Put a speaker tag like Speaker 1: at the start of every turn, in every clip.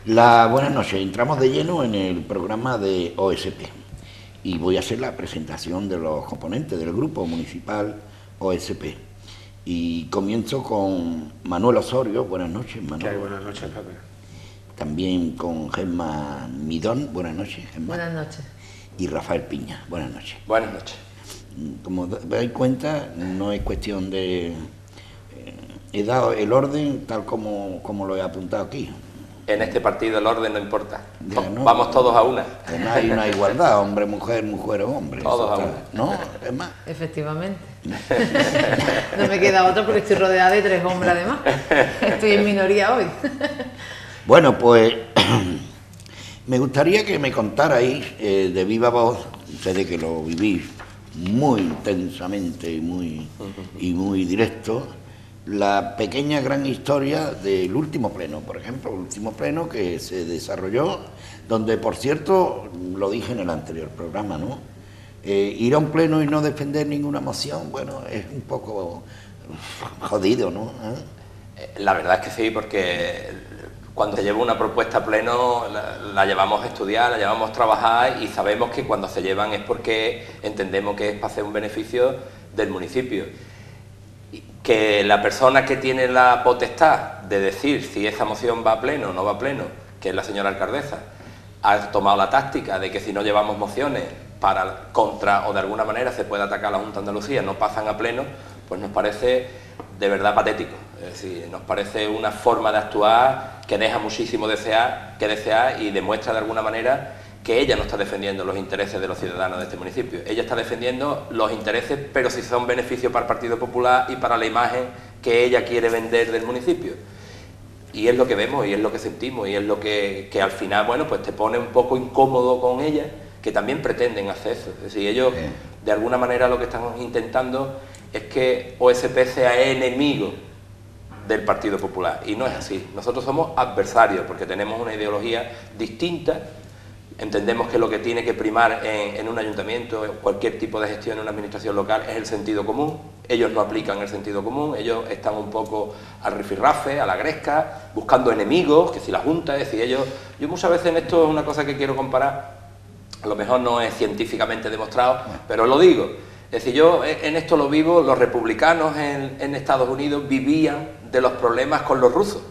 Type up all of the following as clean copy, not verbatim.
Speaker 1: Buenas noches, entramos de lleno en el programa de OSP y voy a hacer la presentación de los componentes del grupo municipal OSP. Y comienzo con Manuel Osorio. Buenas noches, Manuel.
Speaker 2: ¿Qué hay? Buenas noches, Pepe.
Speaker 1: También con Gemma Midón. Buenas noches, Gemma.
Speaker 3: Buenas noches.
Speaker 1: Y Rafael Piña. Buenas noches.
Speaker 2: Buenas noches.
Speaker 1: Como dais cuenta, no es cuestión de... he dado el orden tal como lo he apuntado aquí.
Speaker 2: En este partido el orden no importa.
Speaker 1: Ya, no.
Speaker 2: Vamos todos a una.
Speaker 1: Además hay una igualdad, hombre-mujer, mujer-hombre.
Speaker 2: Todos a una.
Speaker 1: ¿No? Es más.
Speaker 3: Efectivamente. No me queda otra porque estoy rodeada de 3 hombres además. Estoy en minoría hoy.
Speaker 1: Bueno, pues me gustaría que me contarais de viva voz, ustedes que lo vivís muy intensamente y muy directo, la pequeña gran historia del último pleno, por ejemplo, el último pleno que se desarrolló, donde, por cierto, lo dije en el anterior programa, ¿no? Ir a un pleno y no defender ninguna moción, bueno, es un poco jodido, ¿no?
Speaker 2: La verdad es que sí, porque cuando se lleva una propuesta a pleno la llevamos a estudiar, la llevamos a trabajar y sabemos que cuando se llevan es porque entendemos que es para hacer un beneficio del municipio. Que la persona que tiene la potestad de decir si esa moción va a pleno o no va a pleno, que es la señora alcaldesa, ha tomado la táctica de que si no llevamos mociones para contra o de alguna manera se puede atacar a la Junta de Andalucía, no pasan a pleno, pues nos parece de verdad patético. Es decir, nos parece una forma de actuar que deja muchísimo que desear y demuestra de alguna manera que ella no está defendiendo los intereses de los ciudadanos de este municipio. Ella está defendiendo los intereses, pero si son beneficios para el Partido Popular y para la imagen que ella quiere vender del municipio. Y es lo que vemos y es lo que sentimos y es lo que al final, bueno, pues te pone un poco incómodo con ella, que también pretenden hacer eso. Es decir, ellos de alguna manera lo que están intentando es que OSP sea enemigo del Partido Popular y no es así. Nosotros somos adversarios porque tenemos una ideología distinta. Entendemos que lo que tiene que primar en un ayuntamiento, en cualquier tipo de gestión en una administración local, es el sentido común. Ellos no aplican el sentido común, ellos están un poco al rifirrafe, a la gresca, buscando enemigos, que si la Junta, es decir, yo muchas veces en esto es una cosa que quiero comparar, a lo mejor no es científicamente demostrado, pero lo digo. Es decir, yo en esto lo vivo, los republicanos en Estados Unidos vivían de los problemas con los rusos.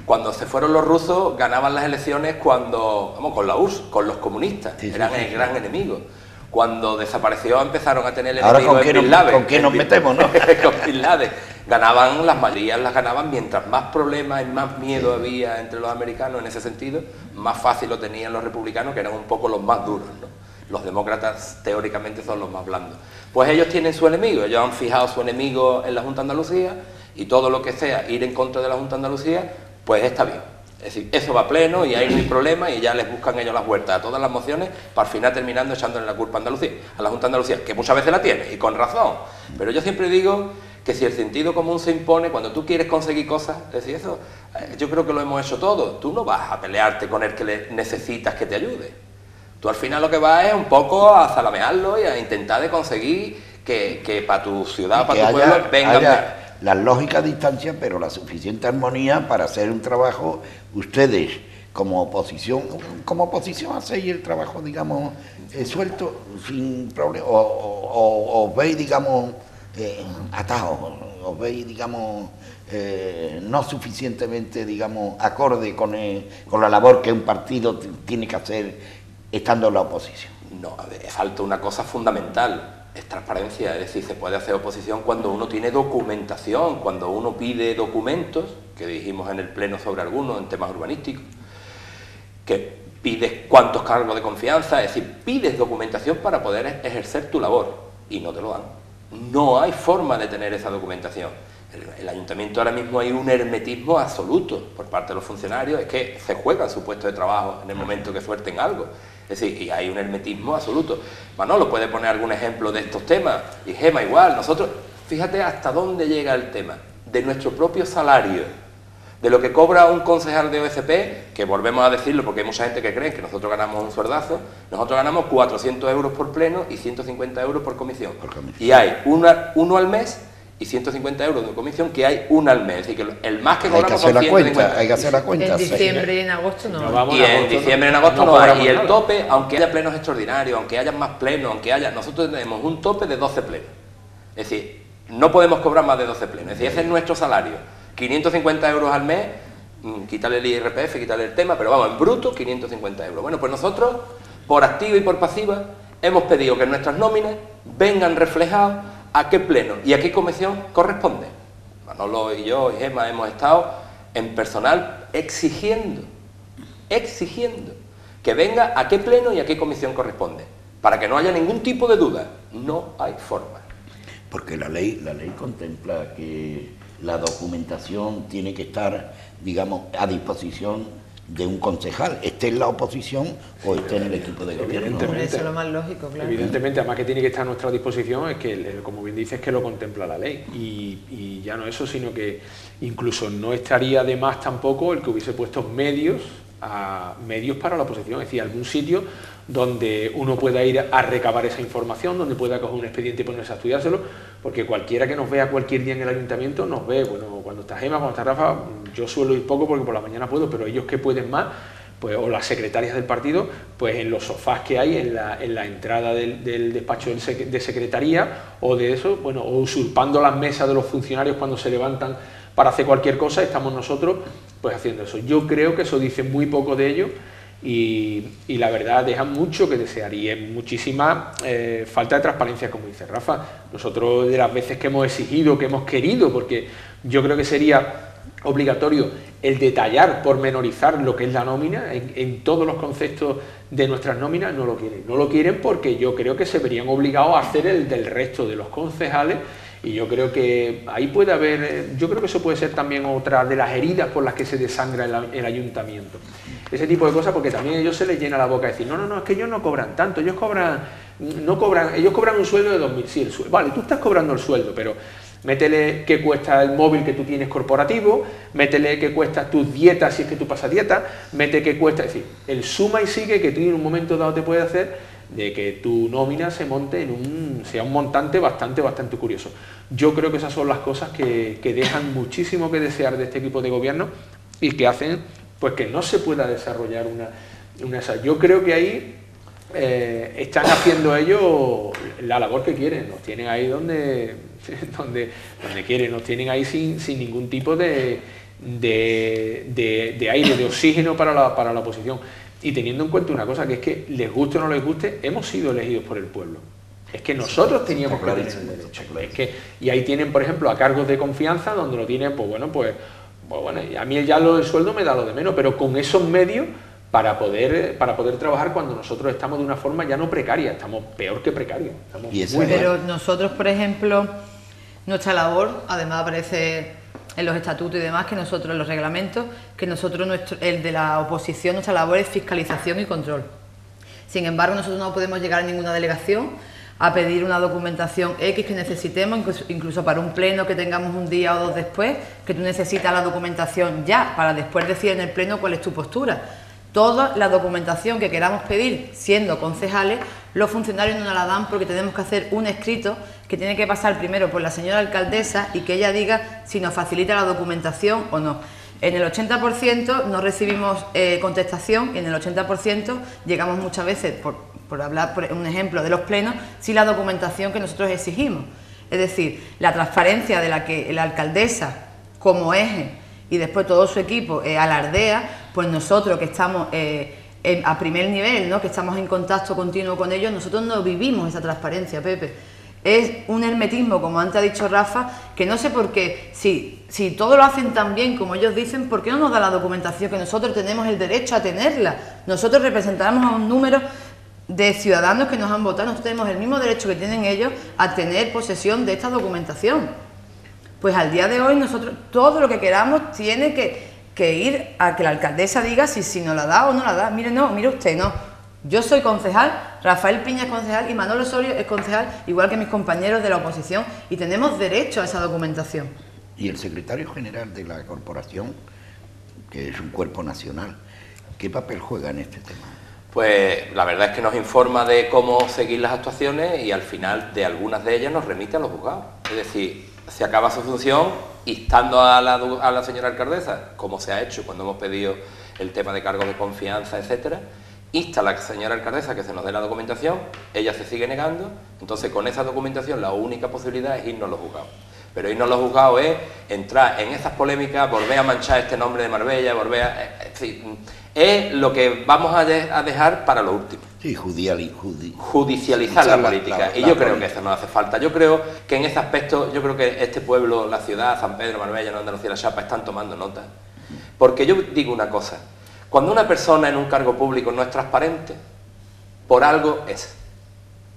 Speaker 2: Cuando se fueron los rusos, ganaban las elecciones con la URSS, con los comunistas, eran el gran enemigo. Cuando desapareció empezaron a tener enemigos en Bin Laden.
Speaker 1: ¿Con quién nos metemos, no?
Speaker 2: Con Bin Laden. Ganaban, las mayorías las ganaban, mientras más problemas y más miedo había entre los americanos en ese sentido, más fácil lo tenían los republicanos, que eran un poco los más duros, ¿no? Los demócratas teóricamente son los más blandos. Pues ellos tienen su enemigo, ellos han fijado su enemigo en la Junta de Andalucía y todo lo que sea ir en contra de la Junta de Andalucía, pues está bien. Es decir, eso va a pleno y ahí no hay problema y ya les buscan ellos las vueltas a todas las mociones para al final terminando echándole la culpa a Andalucía, a la Junta de Andalucía, que muchas veces la tiene y con razón. Pero yo siempre digo que si el sentido común se impone cuando tú quieres conseguir cosas, es decir, eso yo creo que lo hemos hecho todos. Tú no vas a pelearte con el que necesitas que te ayude. Tú al final lo que vas es un poco a zalamearlo y a intentar de conseguir que para tu ciudad, para tu pueblo, vengan
Speaker 1: las lógicas distancias, pero la suficiente armonía para hacer un trabajo. Ustedes, como oposición hacéis el trabajo, digamos, suelto, sin problema, o os veis, digamos, atados, os veis, digamos, no suficientemente, digamos, acorde con la labor que un partido tiene que hacer estando en la oposición.
Speaker 2: No, falta una cosa fundamental. Es transparencia, es decir, se puede hacer oposición cuando uno tiene documentación, cuando uno pide documentos, que dijimos en el pleno sobre algunos, en temas urbanísticos, que pides cuántos cargos de confianza, es decir, pides documentación para poder ejercer tu labor, y no te lo dan. No hay forma de tener esa documentación. El ayuntamiento ahora mismo hay un hermetismo absoluto por parte de los funcionarios, es que se juegan su puesto de trabajo en el momento que suelten algo. Es decir, y hay un hermetismo absoluto. Manolo puede poner algún ejemplo de estos temas, y Gemma igual. Nosotros, fíjate hasta dónde llega el tema, de nuestro propio salario, de lo que cobra un concejal de OSP, que volvemos a decirlo porque hay mucha gente que cree que nosotros ganamos un sueldazo, nosotros ganamos 400 euros por pleno y 150 euros por comisión. Y hay uno al mes y 150 euros de comisión, que hay una al mes. Es decir, que el más que cobramos
Speaker 1: hay que hacer
Speaker 2: son
Speaker 1: la cuenta,
Speaker 2: 150.
Speaker 1: hay que hacer la cuenta.
Speaker 3: En
Speaker 1: sí.
Speaker 3: diciembre y en agosto no.
Speaker 2: Y en diciembre y en agosto no hay. Y el tope, aunque haya plenos extraordinarios, aunque haya más plenos, nosotros tenemos un tope de 12 plenos. Es decir, no podemos cobrar más de 12 plenos. Es decir, ese es nuestro salario. 550 euros al mes, quitarle el IRPF, quitarle el tema, pero vamos, en bruto 550 euros. Bueno, pues nosotros, por activa y por pasiva, hemos pedido que nuestras nóminas vengan reflejadas a qué pleno y a qué comisión corresponde. Manolo y yo y Gemma hemos estado en personal exigiendo que venga a qué pleno y a qué comisión corresponde, para que no haya ningún tipo de duda. No hay forma.
Speaker 1: Porque la ley contempla que la documentación tiene que estar, digamos, a disposición de un concejal, esté en la oposición o esté en el equipo de gobierno.
Speaker 3: Eso es lo más lógico, claro.
Speaker 4: Evidentemente, además que tiene que estar a nuestra disposición, es que, como bien dices, que lo contempla la ley. Y ya no eso, sino que incluso no estaría de más tampoco el que hubiese puesto medios para la oposición, es decir, algún sitio donde uno pueda ir a recabar esa información, donde pueda coger un expediente y ponerse a estudiárselo, porque cualquiera que nos vea cualquier día en el ayuntamiento nos ve, bueno, cuando está Gemma, cuando está Rafa, yo suelo ir poco porque por la mañana puedo, pero ellos que pueden más, pues, o las secretarias del partido, pues en los sofás que hay en la entrada del despacho de secretaría, o de eso, bueno, o usurpando las mesas de los funcionarios cuando se levantan para hacer cualquier cosa, estamos nosotros pues haciendo eso. Yo creo que eso dice muy poco de ello y la verdad deja mucho que desear y es muchísima falta de transparencia, como dice Rafa. Nosotros, de las veces que hemos exigido, que hemos querido, porque yo creo que sería obligatorio el detallar, pormenorizar lo que es la nómina en todos los conceptos de nuestras nóminas, no lo quieren. No lo quieren porque yo creo que se verían obligados a hacer el del resto de los concejales. Y yo creo que ahí puede haber, yo creo que eso puede ser también otra de las heridas por las que se desangra el ayuntamiento. Ese tipo de cosas, porque también a ellos se les llena la boca de decir, no, es que ellos no cobran tanto, ellos cobran un sueldo de 2.000, sí, el sueldo. Vale, tú estás cobrando el sueldo, pero métele qué cuesta el móvil que tú tienes corporativo, métele qué cuesta tus dietas si es que tú pasas dieta, mete qué cuesta, es decir, el suma y sigue que tú en un momento dado te puede hacer de que tu nómina se monte sea un montante bastante curioso. Yo creo que esas son las cosas que dejan muchísimo que desear de este equipo de gobierno y que hacen pues que no se pueda desarrollar una. Yo creo que ahí están haciendo ellos la labor que quieren, nos tienen ahí donde quieren, nos tienen ahí sin ningún tipo de aire, de oxígeno para la oposición. Y teniendo en cuenta una cosa, que es que les guste o no les guste, hemos sido elegidos por el pueblo. Es que nosotros teníamos que tener el derecho. Y ahí tienen, por ejemplo, a cargos de confianza, donde lo tienen, pues bueno, a mí ya el sueldo me da lo de menos, pero con esos medios para poder trabajar cuando nosotros estamos de una forma ya no precaria, estamos peor que precarios.
Speaker 3: Pero nosotros, por ejemplo, nuestra labor, además aparece en los estatutos y demás, que nosotros, en los reglamentos, que nosotros, el de la oposición, nuestra labor es fiscalización y control. Sin embargo, nosotros no podemos llegar a ninguna delegación a pedir una documentación X que necesitemos, incluso para un pleno que tengamos un día o dos después, que tú necesitas la documentación ya, para después decir en el pleno cuál es tu postura. Toda la documentación que queramos pedir, siendo concejales, los funcionarios no nos la dan porque tenemos que hacer un escrito que tiene que pasar primero por la señora alcaldesa y que ella diga si nos facilita la documentación o no. En el 80% no recibimos contestación y en el 80% llegamos muchas veces, por hablar por un ejemplo de los plenos, sin la documentación que nosotros exigimos. Es decir, la transparencia de la que la alcaldesa como eje y después todo su equipo alardea, pues nosotros que estamos a primer nivel, ¿no?, que estamos en contacto continuo con ellos, nosotros no vivimos esa transparencia, Pepe. Es un hermetismo, como antes ha dicho Rafa, que no sé por qué, si todo lo hacen tan bien como ellos dicen, ¿por qué no nos da la documentación que nosotros tenemos el derecho a tenerla? Nosotros representamos a un número de ciudadanos que nos han votado, nosotros tenemos el mismo derecho que tienen ellos a tener posesión de esta documentación. Pues al día de hoy nosotros todo lo que queramos tiene que ir a que la alcaldesa diga si nos la da o no la da. Mire, no, mire usted, no. Yo soy concejal, Rafael Piña es concejal y Manolo Osorio es concejal, igual que mis compañeros de la oposición, y tenemos derecho a esa documentación.
Speaker 1: Y el secretario general de la corporación, que es un cuerpo nacional, ¿qué papel juega en este tema?
Speaker 2: Pues la verdad es que nos informa de cómo seguir las actuaciones y al final de algunas de ellas nos remite a los juzgados. Es decir, se acaba su función, instando a la señora alcaldesa, como se ha hecho cuando hemos pedido el tema de cargos de confianza, etcétera, insta a la señora alcaldesa que se nos dé la documentación, ella se sigue negando, entonces con esa documentación la única posibilidad es irnos a los juzgados. Pero irnos a los juzgados es entrar en esas polémicas, volver a manchar este nombre de Marbella, es lo que vamos a dejar para lo último.
Speaker 1: Sí,
Speaker 2: judicializar la política. Y yo creo que eso no hace falta. Yo creo que en ese aspecto, yo creo que este pueblo, la ciudad, San Pedro, Marbella, no Andalucía, La Chapa, están tomando nota. Porque yo digo una cosa, cuando una persona en un cargo público no es transparente, por algo es.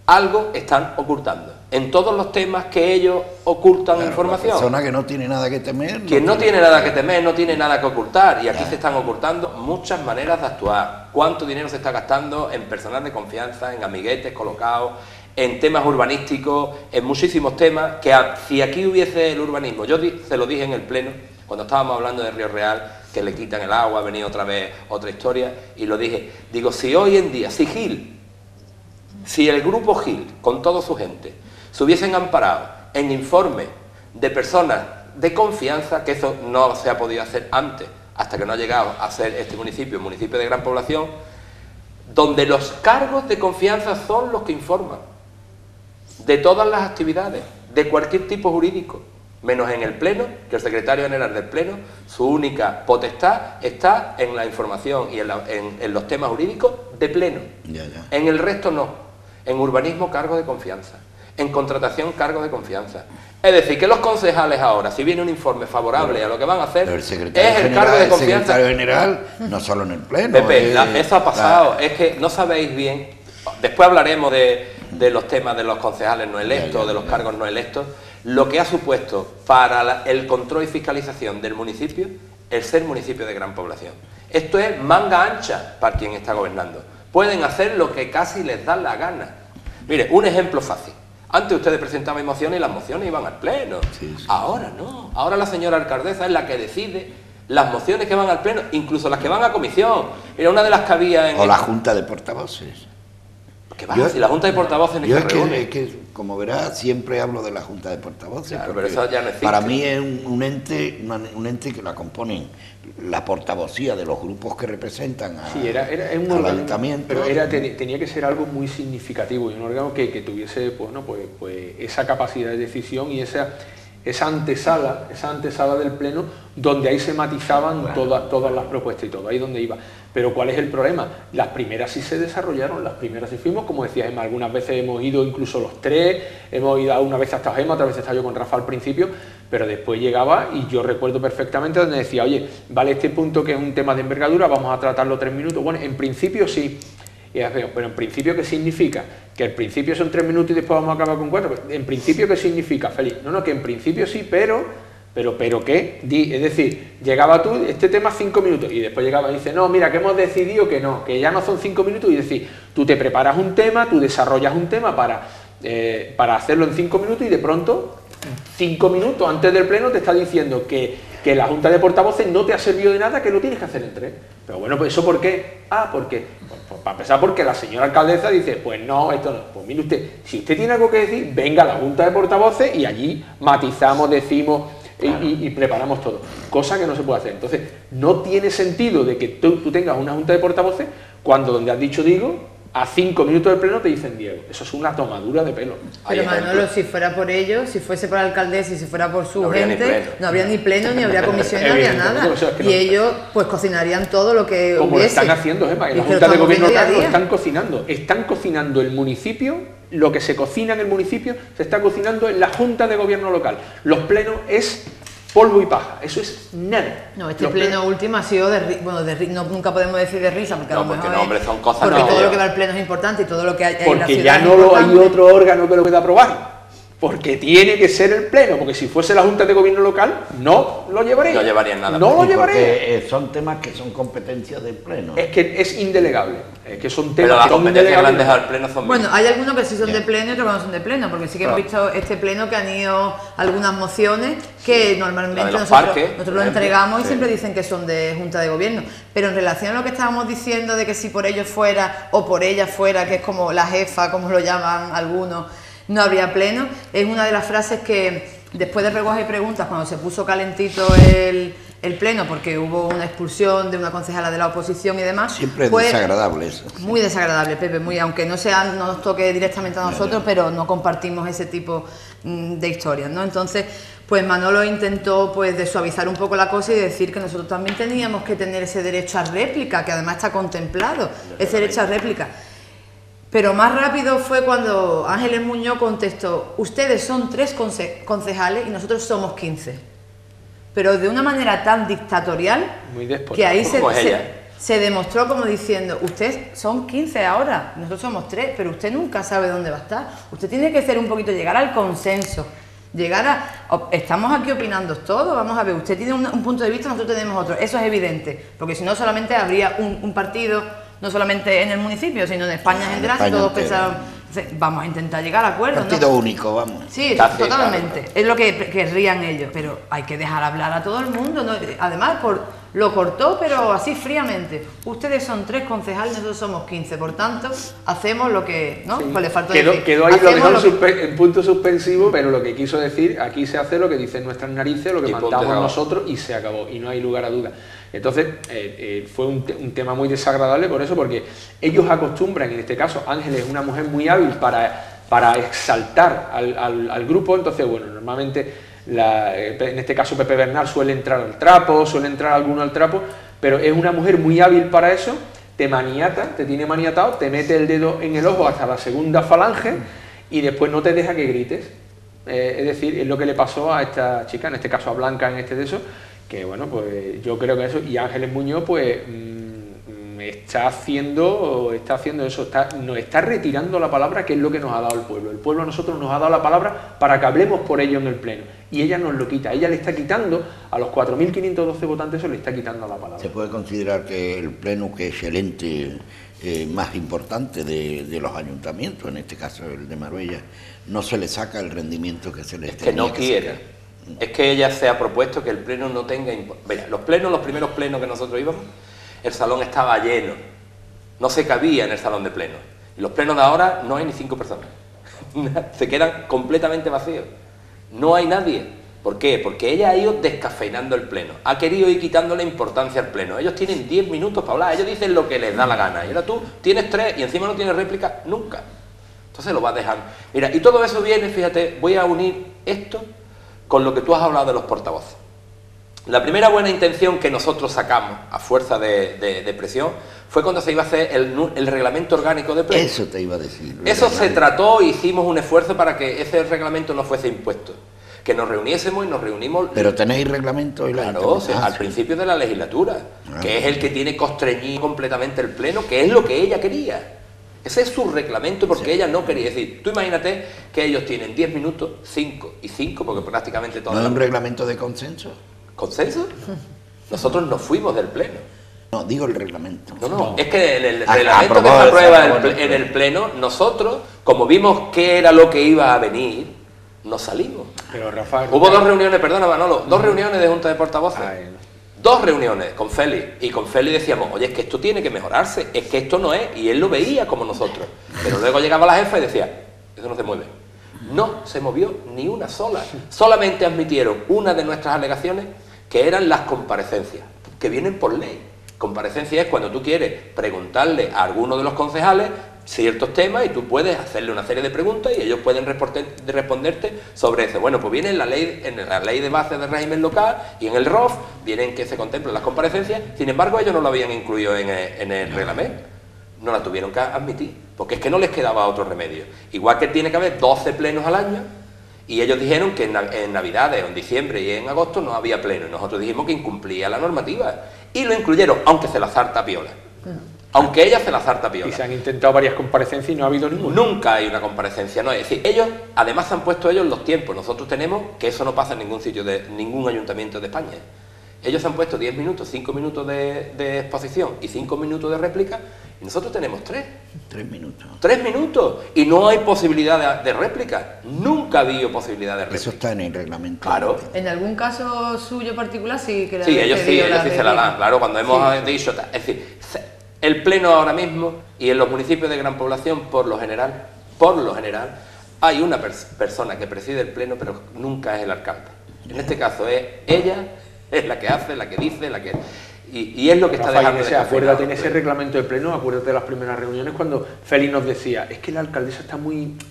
Speaker 2: Algo están ocultando. En todos los temas que ellos ocultan información.
Speaker 1: La persona que no tiene nada que temer.
Speaker 2: Quien no tiene nada que temer, no tiene nada que ocultar. Y aquí se están ocultando muchas maneras de actuar. ¿Cuánto dinero se está gastando en personal de confianza, en amiguetes colocados, en temas urbanísticos, en muchísimos temas que si aquí hubiese el urbanismo, yo se lo dije en el pleno, cuando estábamos hablando de Río Real, que le quitan el agua, ha venido otra vez otra historia, y lo dije, digo, si hoy en día, si el grupo Gil, con toda su gente, se hubiesen amparado en informes de personas de confianza, que eso no se ha podido hacer antes, hasta que no ha llegado a ser este municipio, un municipio de gran población, donde los cargos de confianza son los que informan de todas las actividades, de cualquier tipo jurídico, menos en el Pleno, que el secretario general del Pleno, su única potestad está en la información y en los temas jurídicos de Pleno. En el resto no. En urbanismo, cargo de confianza. En contratación, cargo de confianza. Es decir, que los concejales ahora, si viene un informe favorable a lo que van a hacer, es el cargo de confianza.
Speaker 1: El secretario general, no solo en el Pleno.
Speaker 2: Pepe, eso ha pasado. Es que no sabéis bien. Después hablaremos de los temas de los concejales no electos, de los cargos no electos. Lo que ha supuesto para el control y fiscalización del municipio el ser municipio de gran población. Esto es manga ancha para quien está gobernando. Pueden hacer lo que casi les da la gana. Mire, un ejemplo fácil. Antes ustedes presentaban mociones y las mociones iban al Pleno. Sí. Ahora no. Ahora la señora alcaldesa es la que decide las mociones que van al Pleno, incluso las que van a comisión. Mira, una de las que había en...
Speaker 1: O la Junta de Portavoces.
Speaker 2: ¿Qué va? Si la Junta de Portavoces ni se reúne.
Speaker 1: Es que, como verás, siempre hablo de la Junta de Portavoces.
Speaker 2: Claro, pero eso ya no existe.
Speaker 1: Para mí es un ente que la componen la portavocía de los grupos que representan al ayuntamiento.
Speaker 4: Pero tenía que ser algo muy significativo y un órgano que tuviese pues esa capacidad de decisión y esa antesala del Pleno, donde ahí se matizaban todas las propuestas y todo, ahí donde iba. Pero ¿cuál es el problema? Las primeras sí se desarrollaron, las primeras sí fuimos, como decía Gemma, algunas veces hemos ido incluso los tres, hemos ido una vez hasta Gemma, otra vez estaba yo con Rafa al principio, pero después llegaba y yo recuerdo perfectamente donde decía, oye, vale este punto que es un tema de envergadura, vamos a tratarlo 3 minutos. Bueno, en principio sí. Pero en principio, ¿qué significa? Que al principio son 3 minutos y después vamos a acabar con 4. En principio, ¿qué significa, Félix? No, que en principio sí, pero ¿qué? Es decir, llegaba tú, este tema 5 minutos, y después llegaba y dice, no, mira, que hemos decidido que no, que ya no son 5 minutos, y decir, tú te preparas un tema, tú desarrollas un tema para hacerlo en 5 minutos, y de pronto, 5 minutos antes del Pleno te está diciendo que la Junta de Portavoces no te ha servido de nada, que lo tienes que hacer en 3. Pero bueno, pues ¿eso por qué? Porque para empezar, porque la señora alcaldesa dice, pues no, esto no. Pues mire usted, si usted tiene algo que decir, venga a la Junta de Portavoces y allí matizamos, decimos y preparamos todo. Cosa que no se puede hacer. Entonces, no tiene sentido de que tú tengas una Junta de Portavoces cuando donde has dicho digo, a 5 minutos del Pleno te dicen Diego. Eso es una tomadura de pelo.
Speaker 3: Pero Manolo, si fuera por ellos, si fuese por la alcaldesa y si fuera por su gente, no habría ni pleno, ni habría comisión, ni habría nada. Y ellos pues cocinarían todo lo que
Speaker 4: como
Speaker 3: hubiese.
Speaker 4: Lo están haciendo, Gemma, en la Junta de Gobierno local lo están cocinando. Están cocinando el municipio, lo que se cocina en el municipio se está cocinando en la Junta de Gobierno local. Los plenos es polvo y paja, eso es nada.
Speaker 3: No, este pleno último ha sido nunca podemos decir de risa, porque a lo mejor
Speaker 2: hombre, son cosas
Speaker 3: porque todo lo que va al pleno es importante y todo lo que hay
Speaker 4: porque
Speaker 3: en la ciudad
Speaker 4: ya no hay otro órgano que lo pueda aprobar. Porque tiene que ser el Pleno, porque si fuese la Junta de Gobierno local, no lo llevaría.
Speaker 2: No llevarían nada.
Speaker 4: No lo llevaría.
Speaker 1: Porque son temas que son competencias del Pleno.
Speaker 4: Es que es indelegable. Es que son temas
Speaker 2: pero las competencias que le han dejado al Pleno son...
Speaker 3: Bueno, hay algunos que sí son de Pleno y otros que no son de Pleno, porque sí que hemos visto este Pleno que han ido algunas mociones que normalmente nosotros lo entregamos y siempre dicen que son de Junta de Gobierno. Pero en relación a lo que estábamos diciendo de que si por ellos fuera o por ella fuera, que es como la jefa, como lo llaman algunos, no habría Pleno, es una de las frases que Después de recoger preguntas, cuando se puso calentito el pleno, porque hubo una expulsión de una concejala de la oposición y demás.
Speaker 1: Siempre es desagradable eso.
Speaker 3: Muy desagradable, Pepe, aunque no nos toque directamente a nosotros, pero no compartimos ese tipo de historias, ¿no? Entonces, pues Manolo intentó pues de suavizar un poco la cosa y decir que nosotros también teníamos que tener ese derecho a réplica, que además está contemplado, ese derecho a réplica. Pero más rápido fue cuando Ángeles Muñoz contestó: ustedes son 3 concejales y nosotros somos 15. Pero de una manera tan dictatorial,
Speaker 4: muy déspota,
Speaker 3: que ahí se demostró como diciendo: ustedes son 15 ahora, nosotros somos 3, pero usted nunca sabe dónde va a estar. Usted tiene que ser un poquito, llegar al consenso, estamos aquí opinando todos, vamos a ver, usted tiene un punto de vista, nosotros tenemos otro, eso es evidente, porque si no solamente habría un partido, no solamente en el municipio, sino en España en general, si todos pensaban, vamos a intentar llegar a acuerdos.
Speaker 1: Partido único, vamos.
Speaker 3: Sí, totalmente, claro. Es lo que querrían ellos, pero hay que dejar hablar a todo el mundo, ¿no? Además, lo cortó, pero así fríamente. Ustedes son 3 concejales, nosotros somos 15, por tanto, hacemos lo que, ¿no?
Speaker 4: Sí.
Speaker 3: Pues le faltó
Speaker 4: quedó ahí, lo dejó en punto suspensivo, pero lo que quiso decir: aquí se hace lo que dicen nuestras narices, lo que mandamos nosotros, y se acabó, y no hay lugar a duda. Entonces, fue un tema muy desagradable por eso, porque ellos acostumbran, en este caso, Ángeles es una mujer muy hábil para exaltar al grupo. Entonces, bueno, normalmente, en este caso Pepe Bernal suele entrar al trapo, suele entrar alguno al trapo, pero es una mujer muy hábil para eso, te maniata, te tiene maniatado, te mete el dedo en el ojo hasta la segunda falange y después no te deja que grites. Es decir, es lo que le pasó a esta chica, en este caso a Blanca, en este de eso, que bueno, pues yo creo que eso, y Ángeles Muñoz pues está haciendo eso, nos está retirando la palabra, que es lo que nos ha dado el pueblo. El pueblo a nosotros nos ha dado la palabra para que hablemos por ello en el pleno, y ella nos lo quita, ella le está quitando a los 4.512 votantes, eso le está quitando la palabra.
Speaker 1: Se puede considerar que el pleno, que es el ente más importante de los ayuntamientos, en este caso el de Marbella, no se le saca el rendimiento que se le tenía
Speaker 2: que no quiere. Es que ella se ha propuesto que el pleno no tenga... Mira, los primeros plenos que nosotros íbamos, el salón estaba lleno, no se cabía en el salón de pleno. Y los plenos de ahora no hay ni 5 personas, se quedan completamente vacíos, no hay nadie. ¿Por qué? Porque ella ha ido descafeinando el pleno, ha querido ir quitándole importancia al pleno. Ellos tienen 10 minutos para hablar, ellos dicen lo que les da la gana, y ahora tú tienes 3 y encima no tienes réplica nunca. Entonces lo vas dejando. Mira, y todo eso viene, fíjate, voy a unir esto con lo que tú has hablado de los portavoces. La primera buena intención que nosotros sacamos a fuerza de presión fue cuando se iba a hacer el reglamento orgánico de pleno.
Speaker 1: Eso te iba a decir.
Speaker 2: Eso se trató, hicimos un esfuerzo para que ese reglamento no fuese impuesto. Que nos reuniésemos y nos reunimos...
Speaker 1: Pero tenéis reglamento y la...
Speaker 2: Claro, o sea, al principio de la legislatura, que es el que tiene constreñido completamente el pleno, que es lo que ella quería. Ese es su reglamento, porque ella no quería decir. Tú imagínate que ellos tienen 10 minutos, 5 y 5, porque prácticamente todo...
Speaker 1: ¿No es un reglamento de consenso?
Speaker 2: ¿Consenso? Nosotros nos fuimos del pleno.
Speaker 1: No, digo el reglamento.
Speaker 2: No, es que el reglamento que se aprueba en el pleno, nosotros, como vimos qué era lo que iba a venir, nos salimos.
Speaker 4: Pero Rafael...
Speaker 2: Hubo 2 reuniones, perdona Manolo, 2 reuniones de junta de portavoces. 2 reuniones con Félix, y con Félix decíamos: oye, es que esto tiene que mejorarse, es que esto no es, y él lo veía como nosotros. Pero luego llegaba la jefa y decía: eso no se mueve. No se movió ni una sola. Solamente admitieron una de nuestras alegaciones, que eran las comparecencias, que vienen por ley. Comparecencia es cuando tú quieres preguntarle a alguno de los concejales ciertos temas y tú puedes hacerle una serie de preguntas y ellos pueden responderte sobre eso. Bueno, pues viene en la ley de base del régimen local y en el ROF vienen que se contemplan las comparecencias. Sin embargo, ellos no lo habían incluido en el reglamento, no la tuvieron que admitir, porque es que no les quedaba otro remedio. Igual que tiene que haber 12 plenos al año, y ellos dijeron que en Navidades, en diciembre y en agosto no había pleno, y nosotros dijimos que incumplía la normativa, y lo incluyeron, aunque se la zarta piola. Aunque ella se la zarta piola.
Speaker 4: Y se han intentado varias comparecencias y no ha habido ninguna.
Speaker 2: Nunca hay una comparecencia, no. Es decir, ellos, además han puesto ellos los tiempos. Nosotros tenemos, que eso no pasa en ningún sitio, de ningún ayuntamiento de España. Ellos han puesto 10 minutos, 5 minutos de exposición y 5 minutos de réplica, y nosotros tenemos 3.
Speaker 1: 3 minutos.
Speaker 2: 3 minutos. Y no hay posibilidad de réplica. Nunca ha habido posibilidad de réplica.
Speaker 1: Eso está en el reglamento.
Speaker 2: Claro.
Speaker 3: En algún caso suyo particular sí que
Speaker 2: sí, ellos sí se la dan, claro, cuando hemos dicho... Es decir, el pleno ahora mismo, y en los municipios de gran población, por lo general, hay una persona que preside el pleno, pero nunca es el alcalde. En este caso es ella, es la que hace, la que dice, la que... Y es lo que está dejando de
Speaker 4: acuérdate en ese reglamento de pleno, acuérdate de las primeras reuniones cuando Félix nos decía, es que la alcaldesa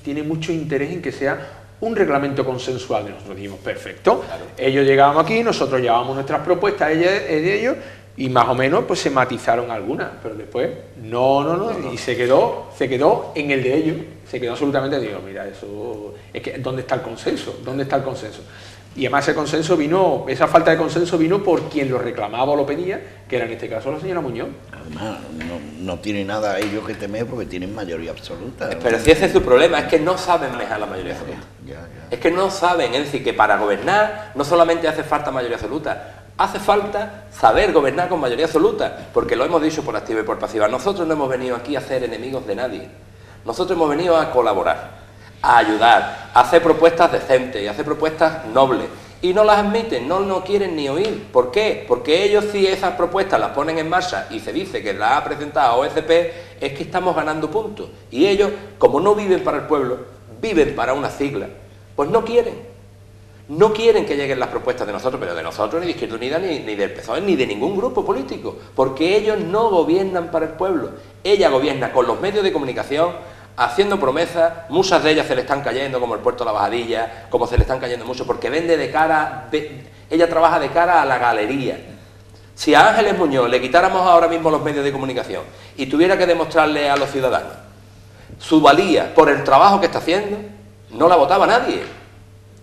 Speaker 4: tiene mucho interés en que sea un reglamento consensual. Y nosotros dijimos, perfecto, claro. Ellos llegábamos aquí, nosotros llevábamos nuestras propuestas de ellos, y más o menos pues se matizaron algunas, pero después no, y se quedó en el de ellos, se quedó absolutamente, digo, mira, eso es que ¿dónde está el consenso? ¿Dónde está el consenso? Y además esa falta de consenso vino por quien lo reclamaba o lo pedía, que era en este caso la señora Muñoz.
Speaker 1: Además, no tiene nada ellos que temer porque tienen mayoría absoluta.
Speaker 2: Pero si ese es su problema, es que no saben manejar la mayoría absoluta. Es que no saben, es decir, que para gobernar no solamente hace falta mayoría absoluta, hace falta saber gobernar con mayoría absoluta, porque lo hemos dicho por activa y por pasiva. Nosotros no hemos venido aquí a ser enemigos de nadie, nosotros hemos venido a colaborar, a ayudar, a hacer propuestas decentes y a hacer propuestas nobles, y no las admiten, no quieren ni oír. ¿Por qué? Porque ellos, si esas propuestas las ponen en marcha y se dice que las ha presentado OSP, es que estamos ganando puntos, y ellos, como no viven para el pueblo, viven para una sigla, pues no quieren que lleguen las propuestas de nosotros, pero de nosotros, ni de Izquierda Unida, ni del PSOE, ni de ningún grupo político, porque ellos no gobiernan para el pueblo. Ella gobierna con los medios de comunicación, haciendo promesas, muchas de ellas se le están cayendo, como el puerto de la Bajadilla, como se le están cayendo mucho, porque vende ella trabaja de cara a la galería. Si a Ángeles Muñoz le quitáramos ahora mismo los medios de comunicación y tuviera que demostrarle a los ciudadanos su valía por el trabajo que está haciendo, no la votaba nadie.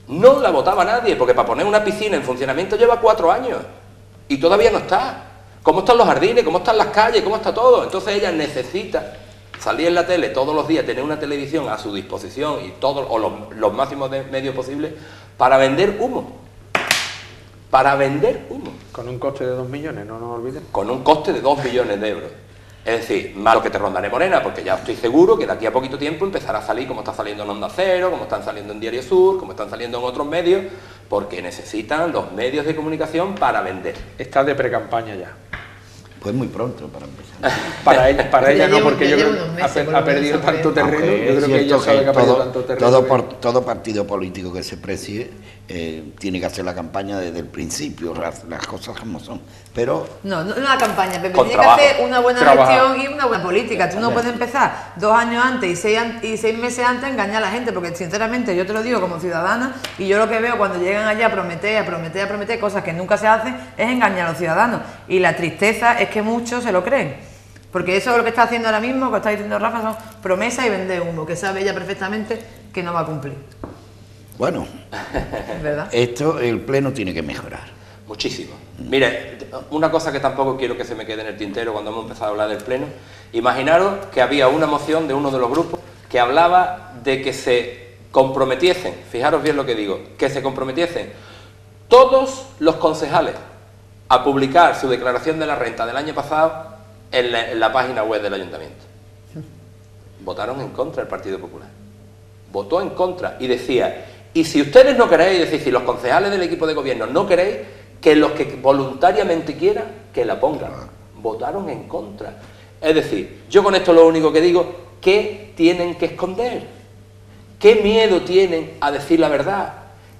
Speaker 2: No la votaba nadie, porque para poner una piscina en funcionamiento lleva 4 años y todavía no está. ¿Cómo están los jardines? ¿Cómo están las calles? ¿Cómo está todo? Entonces ella necesita salir en la tele todos los días, tener una televisión a su disposición y los máximos de medios posibles para vender humo. Para vender humo.
Speaker 4: Con un coste de 2 millones, no nos olviden.
Speaker 2: Con un coste de 2 millones de euros. Es decir, más lo que te rondaré, Morena, porque ya estoy seguro que de aquí a poquito tiempo empezará a salir como está saliendo en Onda Cero, como están saliendo en Diario Sur, como están saliendo en otros medios, porque necesitan los medios de comunicación para vender.
Speaker 4: Está de precampaña ya.
Speaker 1: Pues muy pronto para empezar.
Speaker 4: Para ella no, porque yo creo que ha perdido tanto terreno. Yo creo que ella sabe que ha perdido tanto terreno.
Speaker 1: Todo partido político que se precie tiene que hacer la campaña desde el principio, las cosas como son. Pero
Speaker 3: no la campaña, Pepe, tiene que hacer una buena gestión y una buena política. Tú no puedes empezar 2 años antes y 6 meses antes a engañar a la gente, porque sinceramente yo te lo digo como ciudadana, y yo lo que veo cuando llegan allá a prometer cosas que nunca se hacen, es engañar a los ciudadanos. Y la tristeza es que muchos se lo creen, porque eso es lo que está haciendo ahora mismo, que está diciendo Rafa, son promesas y vender humo, que sabe ella perfectamente que no va a cumplir.
Speaker 1: Bueno,
Speaker 3: ¿verdad?
Speaker 1: Esto el pleno tiene que mejorar.
Speaker 2: Muchísimo. Mire, una cosa que tampoco quiero que se me quede en el tintero cuando hemos empezado a hablar del pleno, imaginaros que había una moción de uno de los grupos que hablaba de que se comprometiesen, fijaros bien lo que digo, que se comprometiesen todos los concejales a publicar su declaración de la renta del año pasado en la página web del ayuntamiento. Votaron en contra el Partido Popular. Votó en contra y decía, y si ustedes no queréis, es decir, si los concejales del equipo de gobierno no queréis, que los que voluntariamente quieran, que la pongan. Votaron en contra. Es decir, yo con esto lo único que digo, ¿qué tienen que esconder? ¿Qué miedo tienen a decir la verdad?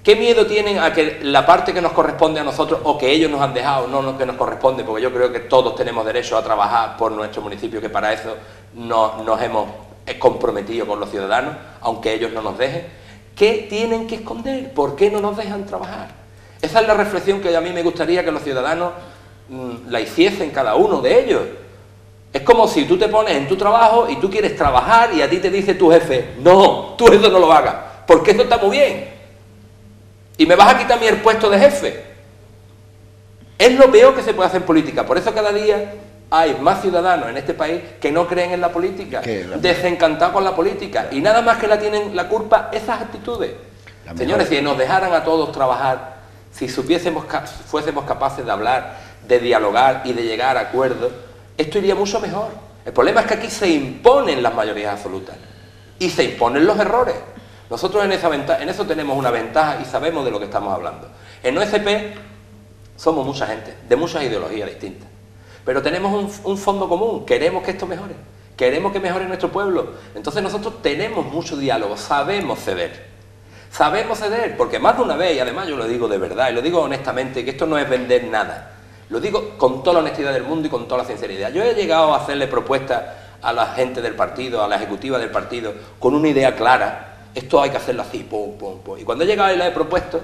Speaker 2: ¿Qué miedo tienen a que la parte que nos corresponde a nosotros o que ellos nos han dejado, no que nos corresponde? Porque yo creo que todos tenemos derecho a trabajar por nuestro municipio, que para eso nos hemos comprometido con los ciudadanos, aunque ellos no nos dejen. ¿Qué tienen que esconder? ¿Por qué no nos dejan trabajar? Esa es la reflexión que a mí me gustaría que los ciudadanos la hiciesen cada uno de ellos. Es como si tú te pones en tu trabajo y tú quieres trabajar y a ti te dice tu jefe, no, tú eso no lo hagas, porque eso está muy bien. Y me vas a quitar el puesto de jefe. Es lo peor que se puede hacer en política. Por eso cada día hay más ciudadanos en este país que no creen en la política, desencantados con la política, y nada más que la tienen la culpa esas actitudes. Señores, si nos dejaran a todos trabajar, si fuésemos capaces de hablar, de dialogar y de llegar a acuerdos, esto iría mucho mejor. El problema es que aquí se imponen las mayorías absolutas y se imponen los errores. Nosotros en eso tenemos una ventaja y sabemos de lo que estamos hablando. En OSP somos mucha gente, de muchas ideologías distintas, pero tenemos un fondo común, queremos que esto mejore, queremos que mejore nuestro pueblo. Entonces nosotros tenemos mucho diálogo, sabemos ceder. Sabemos ceder, porque más de una vez, y además yo lo digo de verdad, y lo digo honestamente, que esto no es vender nada. Lo digo con toda la honestidad del mundo y con toda la sinceridad. Yo he llegado a hacerle propuestas a la gente del partido, a la ejecutiva del partido, con una idea clara. Esto hay que hacerlo así, pum, pum, pum. Y cuando he llegado y la he propuesto,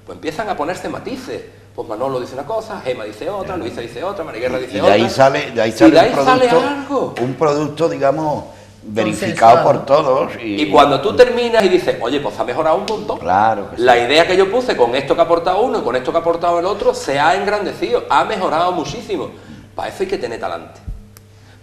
Speaker 2: pues empiezan a ponerse matices. Pues Manolo dice una cosa, Gema dice otra, Luisa dice otra, Mariguerra dice otra.
Speaker 1: De ahí sale un producto, digamos, verificado por todos.
Speaker 2: Y cuando tú terminas y dices, oye, pues ha mejorado un montón.
Speaker 1: Claro que sí.
Speaker 2: La idea que yo puse con esto que ha aportado uno y con esto que ha aportado el otro se ha engrandecido, ha mejorado muchísimo. Para eso hay que tener talante.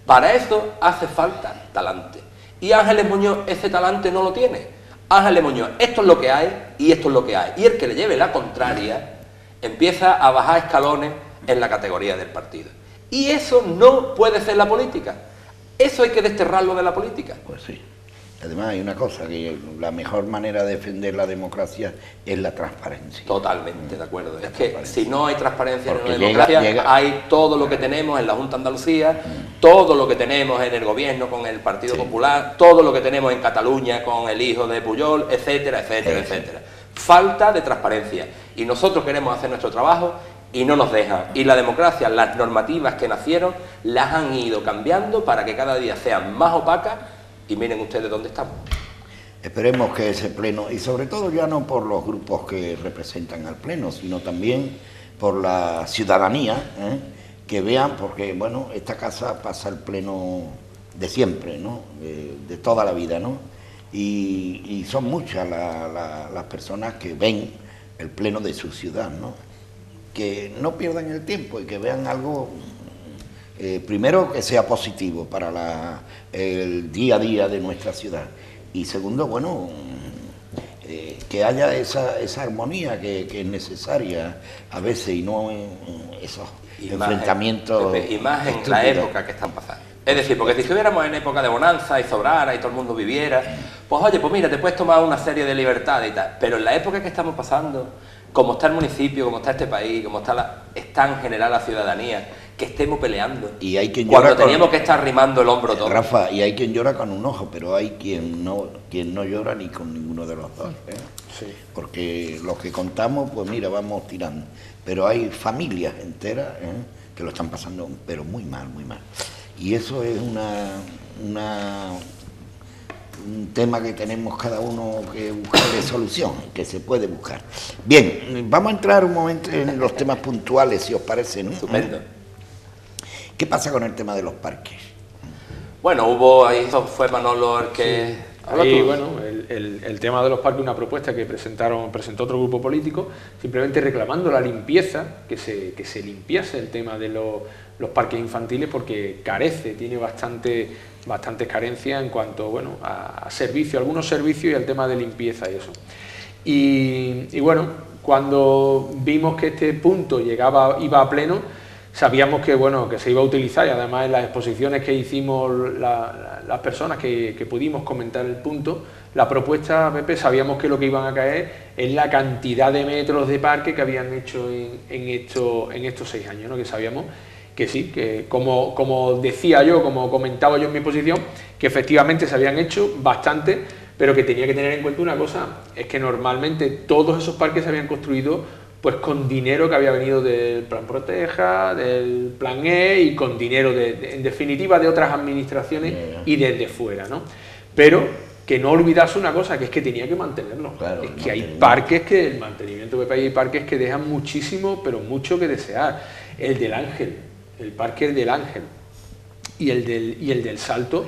Speaker 2: Para eso hace falta talante. Y Ángeles Muñoz ese talante no lo tiene. Ángeles Muñoz, esto es lo que hay y esto es lo que hay. Y el que le lleve la contraria empieza a bajar escalones en la categoría del partido. Y eso no puede ser la política. Eso hay que desterrarlo de la política.
Speaker 1: Pues sí. Además hay una cosa, que la mejor manera de defender la democracia es la transparencia.
Speaker 2: Totalmente de acuerdo. Es que si no hay transparencia en la democracia, hay todo lo que tenemos en la Junta de Andalucía, todo lo que tenemos en el gobierno con el Partido Popular, todo lo que tenemos en Cataluña con el hijo de Pujol, etcétera, etcétera, etcétera. Falta de transparencia. Y nosotros queremos hacer nuestro trabajo y no nos dejan. Y la democracia, las normativas que nacieron, las han ido cambiando para que cada día sean más opacas. Y miren ustedes dónde estamos.
Speaker 1: Esperemos que ese pleno, y sobre todo ya no por los grupos que representan al pleno, sino también por la ciudadanía, que vean, porque bueno, esta casa pasa el pleno de siempre, ¿no? De toda la vida, ¿no? Y son muchas las personas que ven el pleno de su ciudad, ¿no? Que no pierdan el tiempo y que vean algo, primero, que sea positivo para el día a día de nuestra ciudad, y segundo, bueno, que haya esa armonía que es necesaria a veces, y no esos enfrentamientos.
Speaker 2: Y más en la época que están pasando. Es decir, porque si estuviéramos en época de bonanza y sobrara y todo el mundo viviera, pues oye, pues mira, te puedes tomar una serie de libertades y tal, pero en la época que estamos pasando, como está el municipio, como está este país, como está en general la ciudadanía, que estemos peleando.
Speaker 1: Y hay quien
Speaker 2: cuando teníamos que estar rimando el hombro todo.
Speaker 1: Rafa, y hay quien llora con un ojo, pero hay quien no llora ni con ninguno de los dos.
Speaker 4: Sí.
Speaker 1: Porque los que contamos, pues mira, vamos tirando. Pero hay familias enteras que lo están pasando, pero muy mal, muy mal. Y eso es un tema que tenemos cada uno que buscarle solución, que se puede buscar. Bien, vamos a entrar un momento en los temas puntuales, si os parece, ¿no?
Speaker 2: Estupendo.
Speaker 1: ¿Qué pasa con el tema de los parques?
Speaker 2: Bueno, ahí fue Manolo el que...
Speaker 4: Sí. Ahí, bueno, el tema de los parques, una propuesta que presentó otro grupo político, simplemente reclamando la limpieza, que se limpiase el tema de los parques infantiles, porque tiene bastantes carencias en cuanto, bueno, a algunos servicios y al tema de limpieza y eso. Y bueno, cuando vimos que este punto iba a pleno, sabíamos que, bueno, que se iba a utilizar, y además en las exposiciones que hicimos las personas que pudimos comentar el punto, la propuesta, Pepe, sabíamos que lo que iban a caer es la cantidad de metros de parque que habían hecho en estos 6 años, ¿no? Que sabíamos que sí, que como decía yo, como comentaba yo en mi posición, que efectivamente se habían hecho bastante, pero que tenía que tener en cuenta una cosa, es que normalmente todos esos parques se habían construido pues con dinero que había venido del Plan Proteja, del Plan E, y con dinero, en definitiva, de otras administraciones y desde fuera, ¿no? Pero que no olvidase una cosa, que es que tenía que mantenerlo. Claro, es que hay parques que, el mantenimiento de país, hay parques que dejan muchísimo, pero mucho que desear. El del Ángel, el parque del Ángel y el del Salto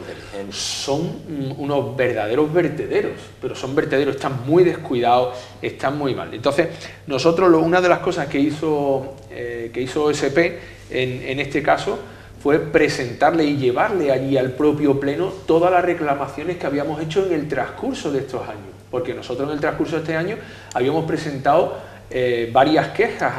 Speaker 4: son unos verdaderos vertederos, pero son vertederos, están muy descuidados, están muy mal. Entonces, nosotros una de las cosas que hizo OSP en este caso fue presentarle y llevarle allí al propio pleno todas las reclamaciones que habíamos hecho en el transcurso de estos años, porque nosotros en el transcurso de este año habíamos presentado varias quejas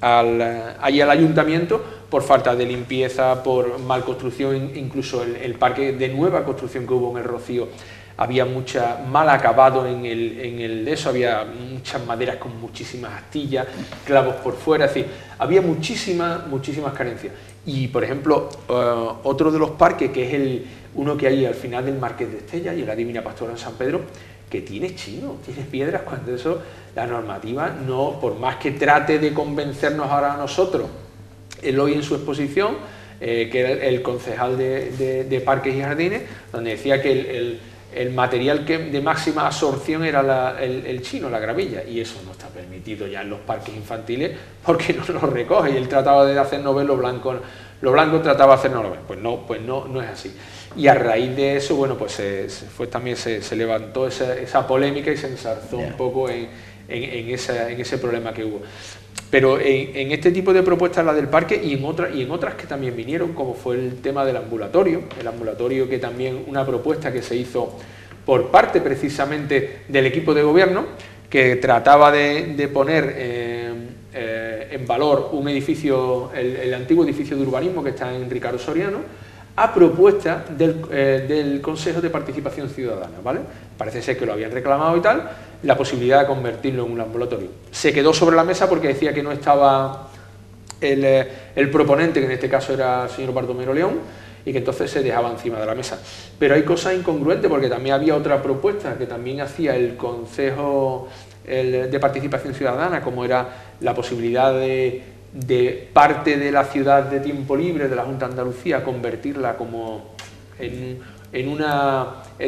Speaker 4: allí al ayuntamiento por falta de limpieza, por mal construcción, incluso el parque de nueva construcción que hubo en el Rocío, había mal acabado en el eso, había muchas maderas con muchísimas astillas, clavos por fuera, es decir, había muchísimas carencias. Y, por ejemplo, otro de los parques, que es uno que hay al final del Marqués de Estella y en la Divina Pastora en San Pedro, que tiene chino, tiene piedras, cuando eso, la normativa no, por más que trate de convencernos ahora a nosotros, él hoy en su exposición, que era el concejal de Parques y Jardines, donde decía que el material de máxima absorción era el chino, la gravilla, y eso no está permitido ya en los parques infantiles porque no lo recoge, y él trataba de hacernos ver lo blanco trataba de hacernos ver, pues no es así. Y a raíz de eso, bueno, pues también se levantó esa polémica y se ensarzó un poco en ese problema que hubo. Pero en este tipo de propuestas, la del parque, y en otras que también vinieron, como fue el tema del ambulatorio, que también una propuesta que se hizo por parte precisamente del equipo de gobierno, que trataba de poner en valor un edificio, el antiguo edificio de urbanismo que está en Ricardo Soriano, a propuesta del Consejo de Participación Ciudadana, ¿vale? Parece ser que lo habían reclamado y tal, la posibilidad de convertirlo en un ambulatorio. Se quedó sobre la mesa porque decía que no estaba el proponente, que en este caso era el señor Bartomero León, y que entonces se dejaba encima de la mesa. Pero hay cosas incongruentes, porque también había otra propuesta que también hacía el Consejo de Participación Ciudadana, como era la posibilidad de parte de la ciudad de tiempo libre de la Junta de Andalucía, convertirla como en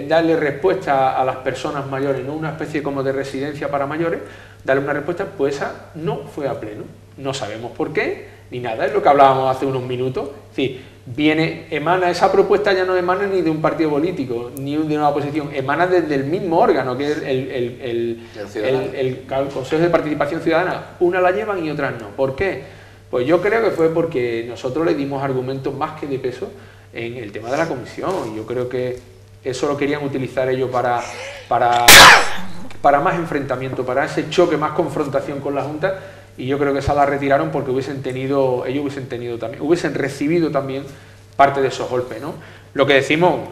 Speaker 4: darle respuesta a las personas mayores, no una especie como de residencia para mayores, darle una respuesta, pues esa no fue a pleno. No sabemos por qué, ni nada, es lo que hablábamos hace unos minutos. Es decir, esa propuesta ya no emana ni de un partido político, ni de una oposición, emana desde el mismo órgano, que es el Consejo de Participación Ciudadana. Unas la llevan y otras no. ¿Por qué? Pues yo creo que fue porque nosotros le dimos argumentos más que de peso en el tema de la comisión, y yo creo que eso lo querían utilizar ellos para más enfrentamiento, para ese choque, más confrontación con la Junta, y yo creo que esa la retiraron porque ellos hubiesen recibido también parte de esos golpes, ¿no? Lo que decimos,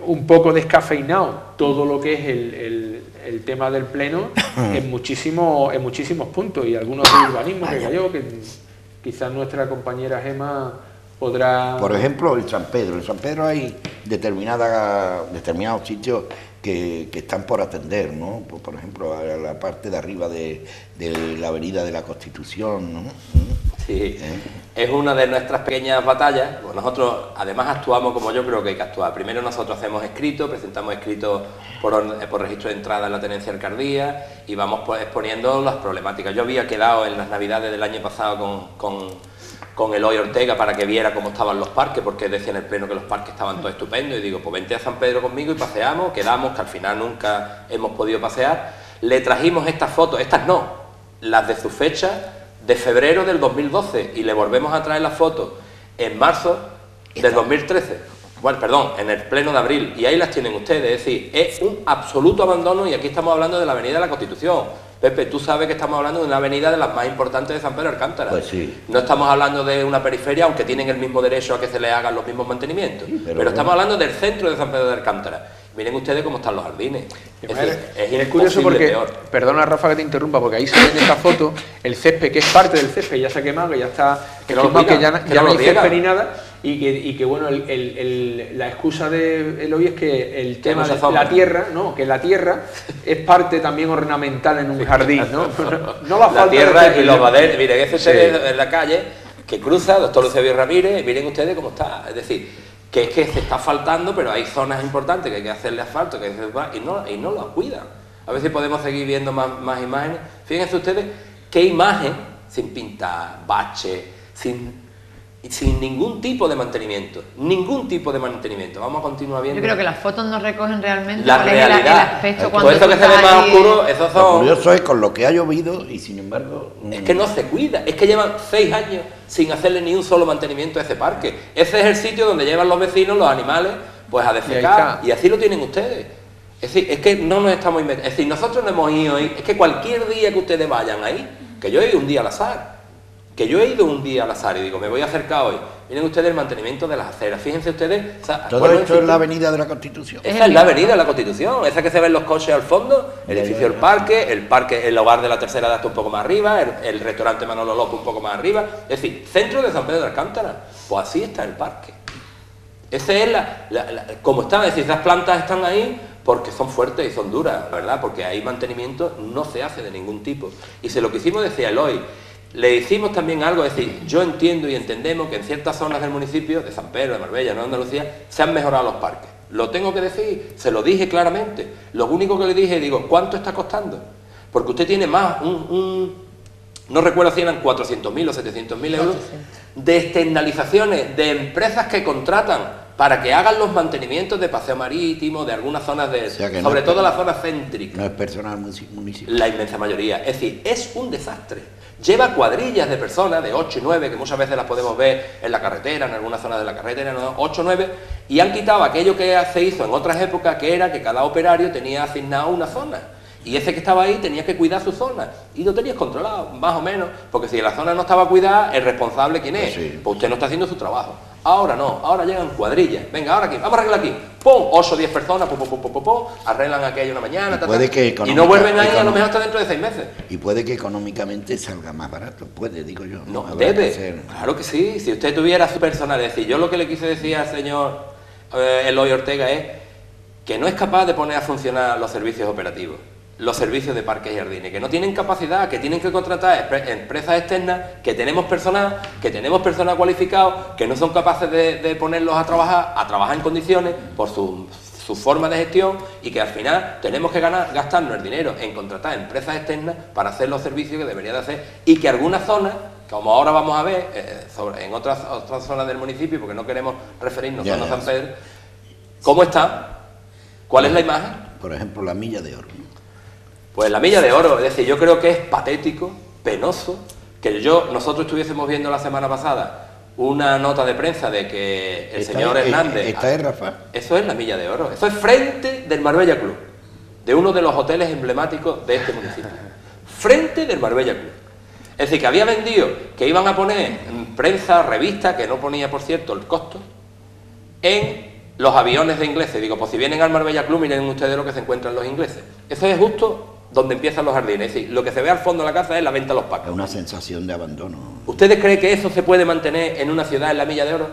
Speaker 4: un poco descafeinado todo lo que es el tema del pleno en muchísimos puntos, y algunos del urbanismo que cayó, que quizás nuestra compañera Gema podrá...
Speaker 1: Por ejemplo, el San Pedro. En San Pedro hay determinados sitios que están por atender, ¿no? Por ejemplo, a la parte de arriba de la Avenida de la Constitución, ¿no?
Speaker 2: Sí, es una de nuestras pequeñas batallas. Pues nosotros además actuamos como yo creo que hay que actuar. Primero nosotros hacemos escritos, presentamos escritos por registro de entrada en la tenencia de alcaldía, y vamos pues exponiendo las problemáticas. Yo había quedado en las navidades del año pasado con Eloy Ortega para que viera cómo estaban los parques, porque decía en el pleno que los parques estaban todos estupendos, y digo, pues vente a San Pedro conmigo y paseamos. Quedamos, que al final nunca hemos podido pasear. Le trajimos estas fotos, estas no, las de su fecha de febrero del 2012, y le volvemos a traer las fotos en marzo del 2013, bueno, perdón, en el pleno de abril, y ahí las tienen ustedes. Es decir, es un absoluto abandono, y aquí estamos hablando de la Avenida de la Constitución. Pepe, tú sabes que estamos hablando de una avenida de las más importantes de San Pedro de Alcántara.
Speaker 1: Pues sí.
Speaker 2: No estamos hablando de una periferia, aunque tienen el mismo derecho a que se les hagan los mismos mantenimientos,
Speaker 1: sí,
Speaker 2: pero estamos hablando del centro de San Pedro de Alcántara. Miren ustedes cómo están los jardines.
Speaker 4: Es curioso porque,
Speaker 2: peor.
Speaker 4: Perdona Rafa que te interrumpa, porque ahí se ve en esta foto el césped, que es parte del césped, ya se ha quemado, que ya está, que no hay césped ni nada, y que bueno, la excusa de Eloy es que el tema de la tierra, no, que la tierra es parte también ornamental en un jardín, ¿no? No
Speaker 2: la tierra y los badenes, miren, ese se en la calle que cruza, doctor Eusebio Ramírez, miren ustedes cómo está, es decir, que es que se está asfaltando, pero hay zonas importantes que hay que hacerle asfalto, que y no lo cuidan. A ver si podemos seguir viendo más imágenes. Fíjense ustedes qué imagen, sin pintar, bache, sin ningún tipo de mantenimiento. Vamos a continuar viendo.
Speaker 3: Yo creo que las fotos no recogen realmente
Speaker 2: la realidad.
Speaker 3: El aspecto cuando
Speaker 2: todo esto que se ve más oscuro, esos son...
Speaker 1: Lo curioso es con lo que ha llovido, y sin embargo...
Speaker 2: Es que no se cuida, es que llevan 6 años sin hacerle ni un solo mantenimiento a ese parque. Ese es el sitio donde llevan los vecinos, los animales, pues a defecar, y así lo tienen ustedes. Es decir, es que no nos estamos inventando. Es decir, nosotros no hemos ido ahí. Es que cualquier día que ustedes vayan ahí, que yo he ido un día al azar, Que yo he ido un día al azar y digo, me voy a acercar hoy. Miren ustedes el mantenimiento de las aceras. Fíjense ustedes... O sea,
Speaker 1: todo esto es la avenida de la Constitución.
Speaker 2: Esa es la avenida de la Constitución, esa que se ven los coches al fondo, el edificio del parque, el hogar de la tercera edad está un poco más arriba, el restaurante Manolo López un poco más arriba. Es decir, centro de San Pedro de Alcántara. Pues así está el parque. Ese es como están, es decir, esas plantas están ahí porque son fuertes y son duras, ¿verdad? Porque ahí mantenimiento no se hace de ningún tipo. Y se lo quisimos decir a Eloy. Le hicimos también algo, es decir, yo entiendo y entendemos que en ciertas zonas del municipio, de San Pedro, de Marbella, no de Andalucía, se han mejorado los parques. Lo tengo que decir, se lo dije claramente. Lo único que le dije, digo, ¿cuánto está costando? Porque usted tiene más, no recuerdo si eran 400.000 o 700.000 euros, de externalizaciones, de empresas que contratan para que hagan los mantenimientos de paseo marítimo, de algunas zonas, sobre todo las zonas céntricas.
Speaker 1: No es personal municipal.
Speaker 2: La inmensa mayoría. Es decir, es un desastre. Lleva cuadrillas de personas, de 8 y 9, que muchas veces las podemos ver en la carretera, en algunas zonas de la carretera, 8 o 9, y han quitado aquello que se hizo en otras épocas, que era que cada operario tenía asignado una zona. Y ese que estaba ahí tenía que cuidar su zona. Y lo tenías controlado, más o menos. Porque si la zona no estaba cuidada, el responsable, ¿quién es?
Speaker 1: Sí.
Speaker 2: Pues usted no está haciendo su trabajo. Ahora no, ahora llegan cuadrillas. Venga, ahora aquí, vamos a arreglar aquí. ¡Pum! 8 o 10 personas, arreglan aquello una mañana, y no vuelven ahí a lo mejor hasta dentro de 6 meses.
Speaker 1: Y puede que económicamente salga más barato, puede, digo yo.
Speaker 2: No, debe. Claro que sí, si usted tuviera su personal. Es decir, yo lo que le quise decir al señor Eloy Ortega es que no es capaz de poner a funcionar los servicios operativos, los servicios de parques y jardines, que no tienen capacidad, que tienen que contratar empresas externas, que tenemos personal cualificado, que no son capaces de ponerlos a trabajar en condiciones por su forma de gestión, y que al final tenemos que gastarnos el dinero en contratar empresas externas para hacer los servicios que debería de hacer, y que algunas zonas, como ahora vamos a ver en otras zonas del municipio, porque no queremos referirnos solo a San Pedro, ¿cómo está? ¿Cuál es la imagen?
Speaker 1: Por ejemplo, la Milla de Oro.
Speaker 2: Pues la Milla de Oro, es decir, yo creo que es patético, penoso, que nosotros estuviésemos viendo la semana pasada una nota de prensa de que el señor Hernández...
Speaker 1: ¿Esta es, Rafa?
Speaker 2: Eso es la Milla de Oro, eso es frente del Marbella Club, de uno de los hoteles emblemáticos de este municipio. Frente del Marbella Club. Es decir, que había vendido, que iban a poner prensa, revista, que no ponía, por cierto, el costo, en los aviones de ingleses. Digo, pues si vienen al Marbella Club, miren ustedes lo que se encuentran los ingleses. Eso es justo donde empiezan los jardines. Es decir, lo que se ve al fondo de la casa es la venta de los pacos.
Speaker 1: Es una sensación de abandono.
Speaker 2: ¿Ustedes creen que eso se puede mantener en una ciudad en la Milla de Oro?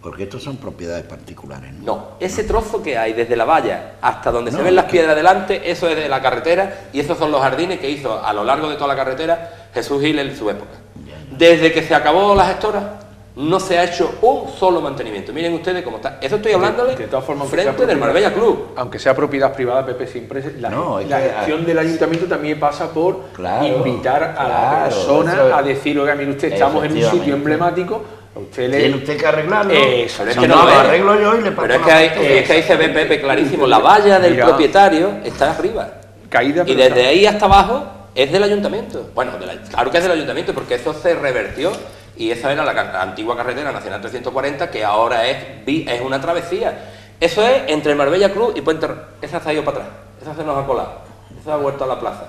Speaker 1: Porque estos son propiedades particulares, ¿no?
Speaker 2: No, ese trozo que hay desde la valla hasta donde se ven las piedras delante, eso es de la carretera, y esos son los jardines que hizo a lo largo de toda la carretera Jesús Gil en su época. Desde que se acabó la gestora, no se ha hecho un solo mantenimiento. Miren ustedes cómo está. Eso estoy hablándole
Speaker 4: de todas formas,
Speaker 2: frente del Marbella Club.
Speaker 4: Aunque sea propiedad privada, Pepe, siempre la gestión del ayuntamiento también pasa por invitar a la persona a decir, oiga, mire usted, estamos en un sitio emblemático,
Speaker 1: tiene usted que arreglarlo.
Speaker 2: Pero es que
Speaker 1: no lo arreglo yo y le paso.
Speaker 2: Pero es que ahí se ve, Pepe, clarísimo. La valla del propietario está arriba.
Speaker 4: Caída,
Speaker 2: y desde ahí hasta abajo es del ayuntamiento. Bueno, claro que es del ayuntamiento, porque eso se revertió. Y esa era la antigua carretera nacional 340, que ahora es una travesía. Eso es entre el Marbella Club y Puente... Esa se ha ido para atrás, esa se nos ha colado, esa ha vuelto a la plaza.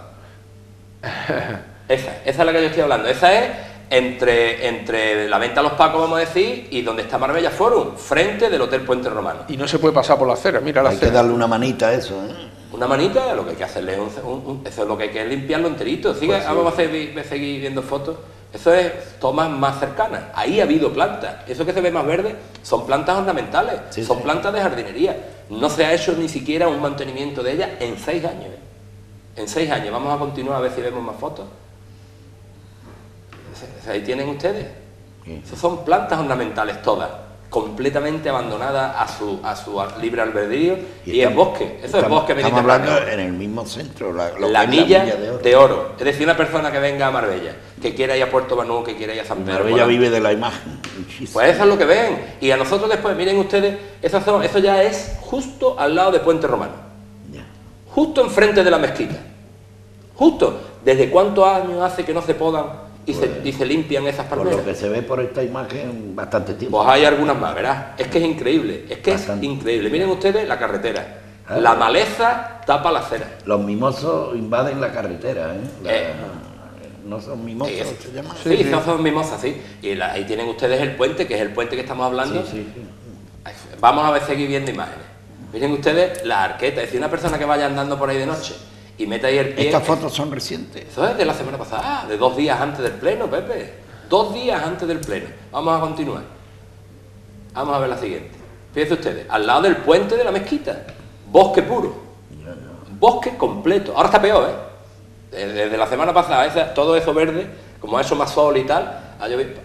Speaker 2: Esa es la que yo estoy hablando. Esa es entre la venta a los pacos, vamos a decir, y donde está Marbella Forum, frente del Hotel Puente Romano.
Speaker 4: Y no se puede pasar por la acera, mira la acera.
Speaker 1: Hay que darle una manita a eso, ¿eh?
Speaker 2: Una manita, lo que hay que hacerle es eso es lo que hay que limpiarlo enterito. Pues sí. Vamos a seguir viendo fotos. Eso es tomas más cercanas. Ahí ha habido plantas. Eso que se ve más verde son plantas ornamentales, son plantas de jardinería. No se ha hecho ni siquiera un mantenimiento de ellas en 6 años. En 6 años. Vamos a continuar a ver si vemos más fotos. Ahí tienen ustedes. Esas son plantas ornamentales todas, completamente abandonadas a su libre albedrío, y es bosque. Eso es bosque mediterráneo.
Speaker 1: Estamos hablando en el mismo centro,
Speaker 2: la Milla de Oro. Es decir, una persona que venga a Marbella, que quiera ir a Puerto Banús, que quiera ir a San Pedro.
Speaker 1: Marbella vive de la imagen.
Speaker 2: Muchísimo. Pues eso es lo que ven. Y a nosotros después, miren ustedes, eso ya es justo al lado de Puente Romano. Justo enfrente de la mezquita. Justo. ¿Desde cuántos años hace que no se podan y se limpian esas palmeras?
Speaker 1: Por lo que se ve por esta imagen, bastante tiempo.
Speaker 2: Pues hay algunas más, ¿verdad? Es que es increíble, es increíble. Miren ustedes la carretera. La maleza tapa la acera.
Speaker 1: Los mimosos invaden la carretera, ¿eh? no son mimosas,
Speaker 2: Sí,
Speaker 1: se llaman.
Speaker 2: Sí, son mimosas, sí. Y ahí tienen ustedes el puente, que es el puente que estamos hablando.
Speaker 1: Sí, sí.
Speaker 2: Vamos a ver, seguir viendo imágenes. Miren ustedes la arqueta, es decir, una persona que vaya andando por ahí de noche y mete ahí el pie.
Speaker 1: Estas fotos son recientes.
Speaker 2: Eso es de la semana pasada, de 2 días antes del pleno, Pepe. 2 días antes del pleno. Vamos a continuar. Vamos a ver la siguiente. Fíjense ustedes, al lado del puente de la mezquita, bosque puro, bosque completo. Ahora está peor, Desde la semana pasada, todo eso verde, como eso más sol y tal,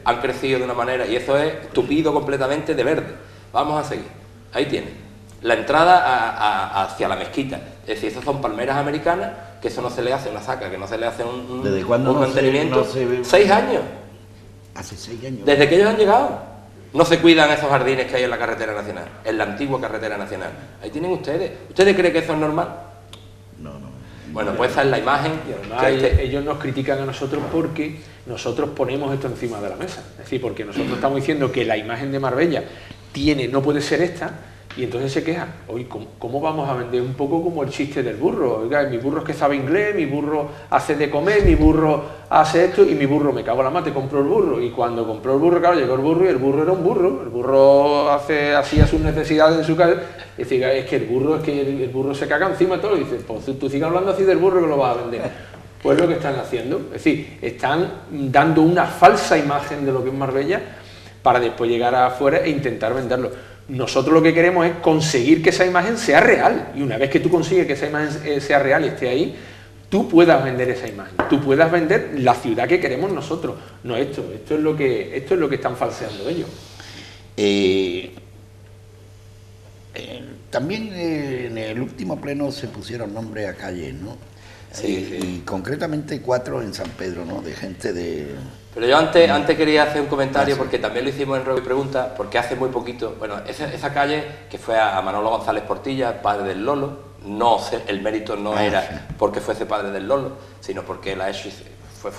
Speaker 2: han crecido de una manera y eso es tupido completamente de verde. Vamos a seguir. Ahí tienen. La entrada hacia la mezquita. Es decir, esas son palmeras americanas, que eso no se le hace una saca, que no se le hace un
Speaker 1: ¿Desde cuándo
Speaker 2: mantenimiento.
Speaker 1: no se ve?
Speaker 2: 6 años.
Speaker 1: Hace 6 años.
Speaker 2: Desde que ellos han llegado. No se cuidan esos jardines que hay en la carretera nacional, en la antigua carretera nacional. Ahí tienen ustedes. ¿Ustedes creen que eso es normal?
Speaker 1: No.
Speaker 2: Bueno, pues esa es la imagen.
Speaker 4: Y además ellos nos critican a nosotros porque nosotros ponemos esto encima de la mesa. Es decir, porque nosotros estamos diciendo que la imagen de Marbella no puede ser esta, y entonces se quejan. Oye, ¿cómo vamos a vender? Un poco como el chiste del burro. Oiga, mi burro es que sabe inglés, mi burro hace de comer, mi burro hace esto, y mi burro, me cago en la mate, compró el burro. Y cuando compró el burro, claro, llegó el burro y el burro era un burro. El burro hacía sus necesidades en su casa. Es decir, es que el burro se caga encima de todo. Y dice, pues tú sigas hablando así del burro que lo vas a vender. Pues lo que están haciendo. Es decir, están dando una falsa imagen de lo que es Marbella para después llegar afuera e intentar venderlo. Nosotros lo que queremos es conseguir que esa imagen sea real, y una vez que tú consigues que esa imagen sea real y esté ahí, tú puedas vender esa imagen, tú puedas vender la ciudad que queremos nosotros, no esto es lo que están falseando ellos.
Speaker 1: También en el último pleno se pusieron nombres a calles, ¿no?
Speaker 2: Sí.
Speaker 1: Y concretamente 4 en San Pedro, ¿no? De gente de...
Speaker 2: Pero yo antes quería hacer un comentario, porque también lo hicimos en Ruego y Pregunta, porque hace muy poquito, bueno, esa calle que fue a Manolo González Portilla, padre del Lolo, el mérito no era porque fuese padre del Lolo, sino porque él ha hecho, fue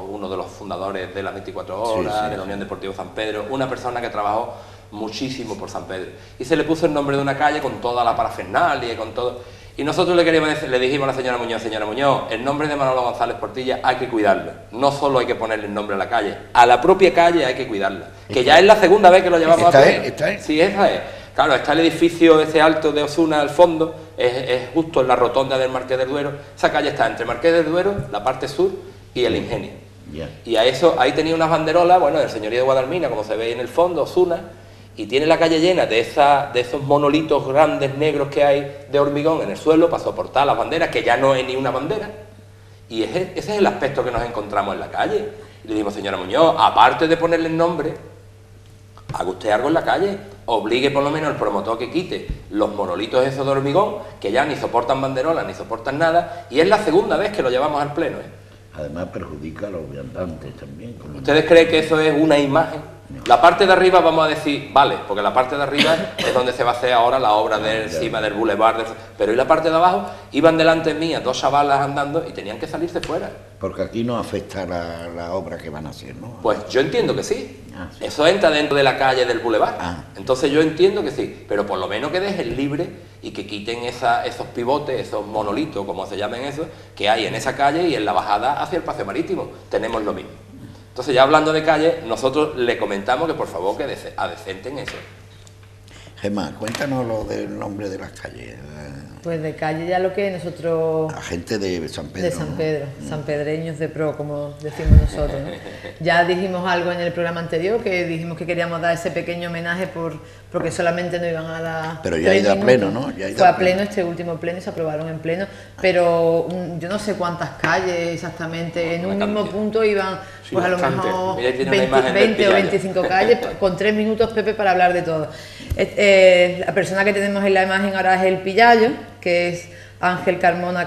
Speaker 2: uno de los fundadores de las 24 horas, de la Unión Deportiva San Pedro, una persona que trabajó muchísimo por San Pedro. Y se le puso el nombre de una calle con toda la parafernalia y con todo. Y nosotros le dijimos a la señora Muñoz, el nombre de Manolo González Portilla hay que cuidarlo. No solo hay que ponerle el nombre a la calle, a la propia calle hay que cuidarla. Que ya es la segunda vez que lo llevamos a hacer.
Speaker 1: ¿Esta es?
Speaker 2: Sí, esa es. Claro, está el edificio ese alto de Osuna al fondo, es justo en la rotonda del Marqués del Duero. Esa calle está entre Marqués del Duero, la parte sur, y el Ingenio. Y ahí tenía unas banderolas, bueno, del señorío de Guadalmina, como se ve en el fondo, Osuna, y tiene la calle llena de esos monolitos grandes negros que hay de hormigón en el suelo para soportar las banderas, que ya no hay ni una bandera. Y ese es el aspecto que nos encontramos en la calle. Y le dijimos, señora Muñoz, aparte de ponerle el nombre, haga usted algo en la calle, obligue por lo menos al promotor que quite los monolitos esos de hormigón, que ya ni soportan banderolas, ni soportan nada, y es la segunda vez que lo llevamos al pleno.
Speaker 1: Además perjudica a los viandantes también.
Speaker 2: ¿Ustedes creen que eso es una imagen? La parte de arriba vamos a decir, vale, porque la parte de arriba es donde se va a hacer ahora la obra de encima del boulevard, pero ¿y la parte de abajo? Iban delante mías 2 chavalas andando y tenían que salirse fuera.
Speaker 1: Porque aquí no afecta la obra que van a hacer, ¿no?
Speaker 2: Pues yo entiendo que sí.
Speaker 1: Sí.
Speaker 2: Eso entra dentro de la calle del boulevard. Entonces yo entiendo que sí, pero por lo menos que dejen libre y que quiten esos pivotes, esos monolitos, como se llamen esos, que hay en esa calle y en la bajada hacia el paseo marítimo. Tenemos lo mismo. Entonces, ya hablando de calle, nosotros le comentamos que por favor que adecenten eso.
Speaker 1: Gemma, cuéntanos lo del nombre de las calles.
Speaker 3: Pues de calle ya lo que nosotros...
Speaker 1: La gente de San Pedro.
Speaker 3: De San Pedro, sanpedreños de pro, como decimos nosotros, ¿no? Ya dijimos algo en el programa anterior, que dijimos que queríamos dar ese pequeño homenaje porque solamente nos iban a dar...
Speaker 1: Pero ya ha ido a pleno, ¿no?
Speaker 3: Fue a pleno este último pleno y se aprobaron en pleno, pero yo no sé cuántas calles exactamente, en un mismo punto iban, pues a lo mejor 20 o 25 calles, con 3 minutos, Pepe, para hablar de todo. La persona que tenemos en la imagen ahora es el Pillallo, que es Ángel Carmona,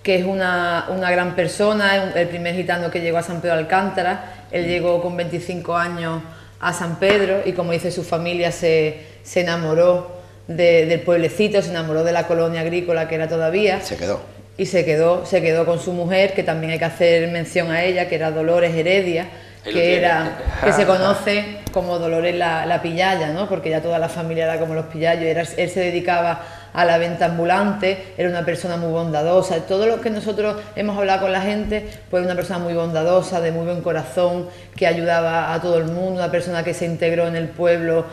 Speaker 3: que es una gran persona, el primer gitano que llegó a San Pedro Alcántara. Él llegó con 25 años a San Pedro y, como dice, su familia se enamoró del pueblecito, se enamoró de la colonia agrícola que era todavía.
Speaker 1: Se quedó.
Speaker 3: Y se quedó con su mujer, que también hay que hacer mención a ella, que era Dolores Heredia, que se conoce como Dolores la pillaya, ¿no? Porque ya toda la familia era como los pillallos, él se dedicaba a la venta ambulante, era una persona muy bondadosa. Todo lo que nosotros hemos hablado con la gente, pues una persona muy bondadosa, de muy buen corazón, que ayudaba a todo el mundo, una persona que se integró en el pueblo,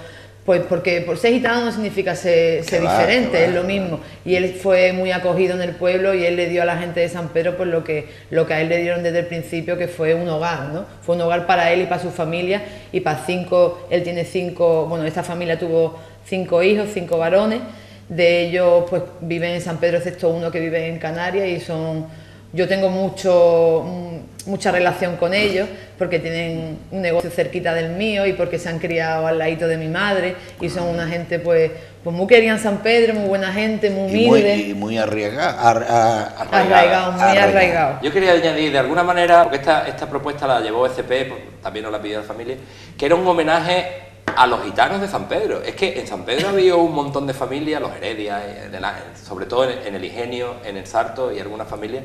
Speaker 3: pues porque por ser gitano no significa ser diferente, es lo mismo. Y él fue muy acogido en el pueblo y él le dio a la gente de San Pedro pues lo que a él le dieron desde el principio, que fue un hogar, ¿no? Fue un hogar para él y para su familia, y para él tiene 5, bueno, esta familia tuvo 5 hijos, 5 varones. De ellos pues viven en San Pedro, excepto uno que vive en Canarias, y yo tengo mucha relación con ellos porque tienen un negocio cerquita del mío y porque se han criado al ladito de mi madre, y son una gente pues muy querida en San Pedro, muy buena gente, muy humilde.
Speaker 1: Y muy arraigado.
Speaker 3: Muy arraigado.
Speaker 2: Yo quería añadir de alguna manera, porque esta propuesta la llevó ECP, pues, también nos la pidió la familia, que era un homenaje a los gitanos de San Pedro. Es que en San Pedro había un montón de familias, los Heredia, sobre todo en el Ingenio, en el Sarto y algunas familias,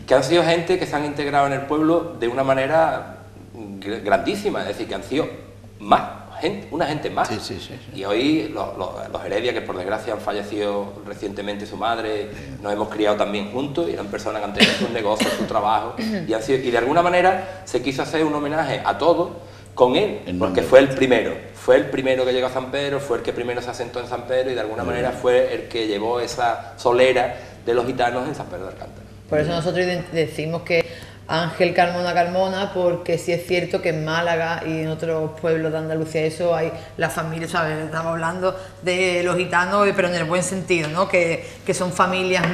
Speaker 2: que han sido gente que se han integrado en el pueblo de una manera grandísima, es decir, que han sido una gente más.
Speaker 1: Sí.
Speaker 2: Y hoy los Heredia, que por desgracia han fallecido recientemente su madre, nos hemos criado también juntos, y eran personas que han tenido sus negocios, su trabajo, y de alguna manera se quiso hacer un homenaje a todos con él, porque fue el primero que llegó a San Pedro, fue el que primero se asentó en San Pedro, y de alguna manera fue el que llevó esa solera de los gitanos en San Pedro de Alcántara.
Speaker 3: Por eso nosotros decimos que Ángel Carmona, porque sí es cierto que en Málaga y en otros pueblos de Andalucía eso hay la familia, ¿sabes? Estamos hablando de los gitanos, pero en el buen sentido, ¿no? Que son familias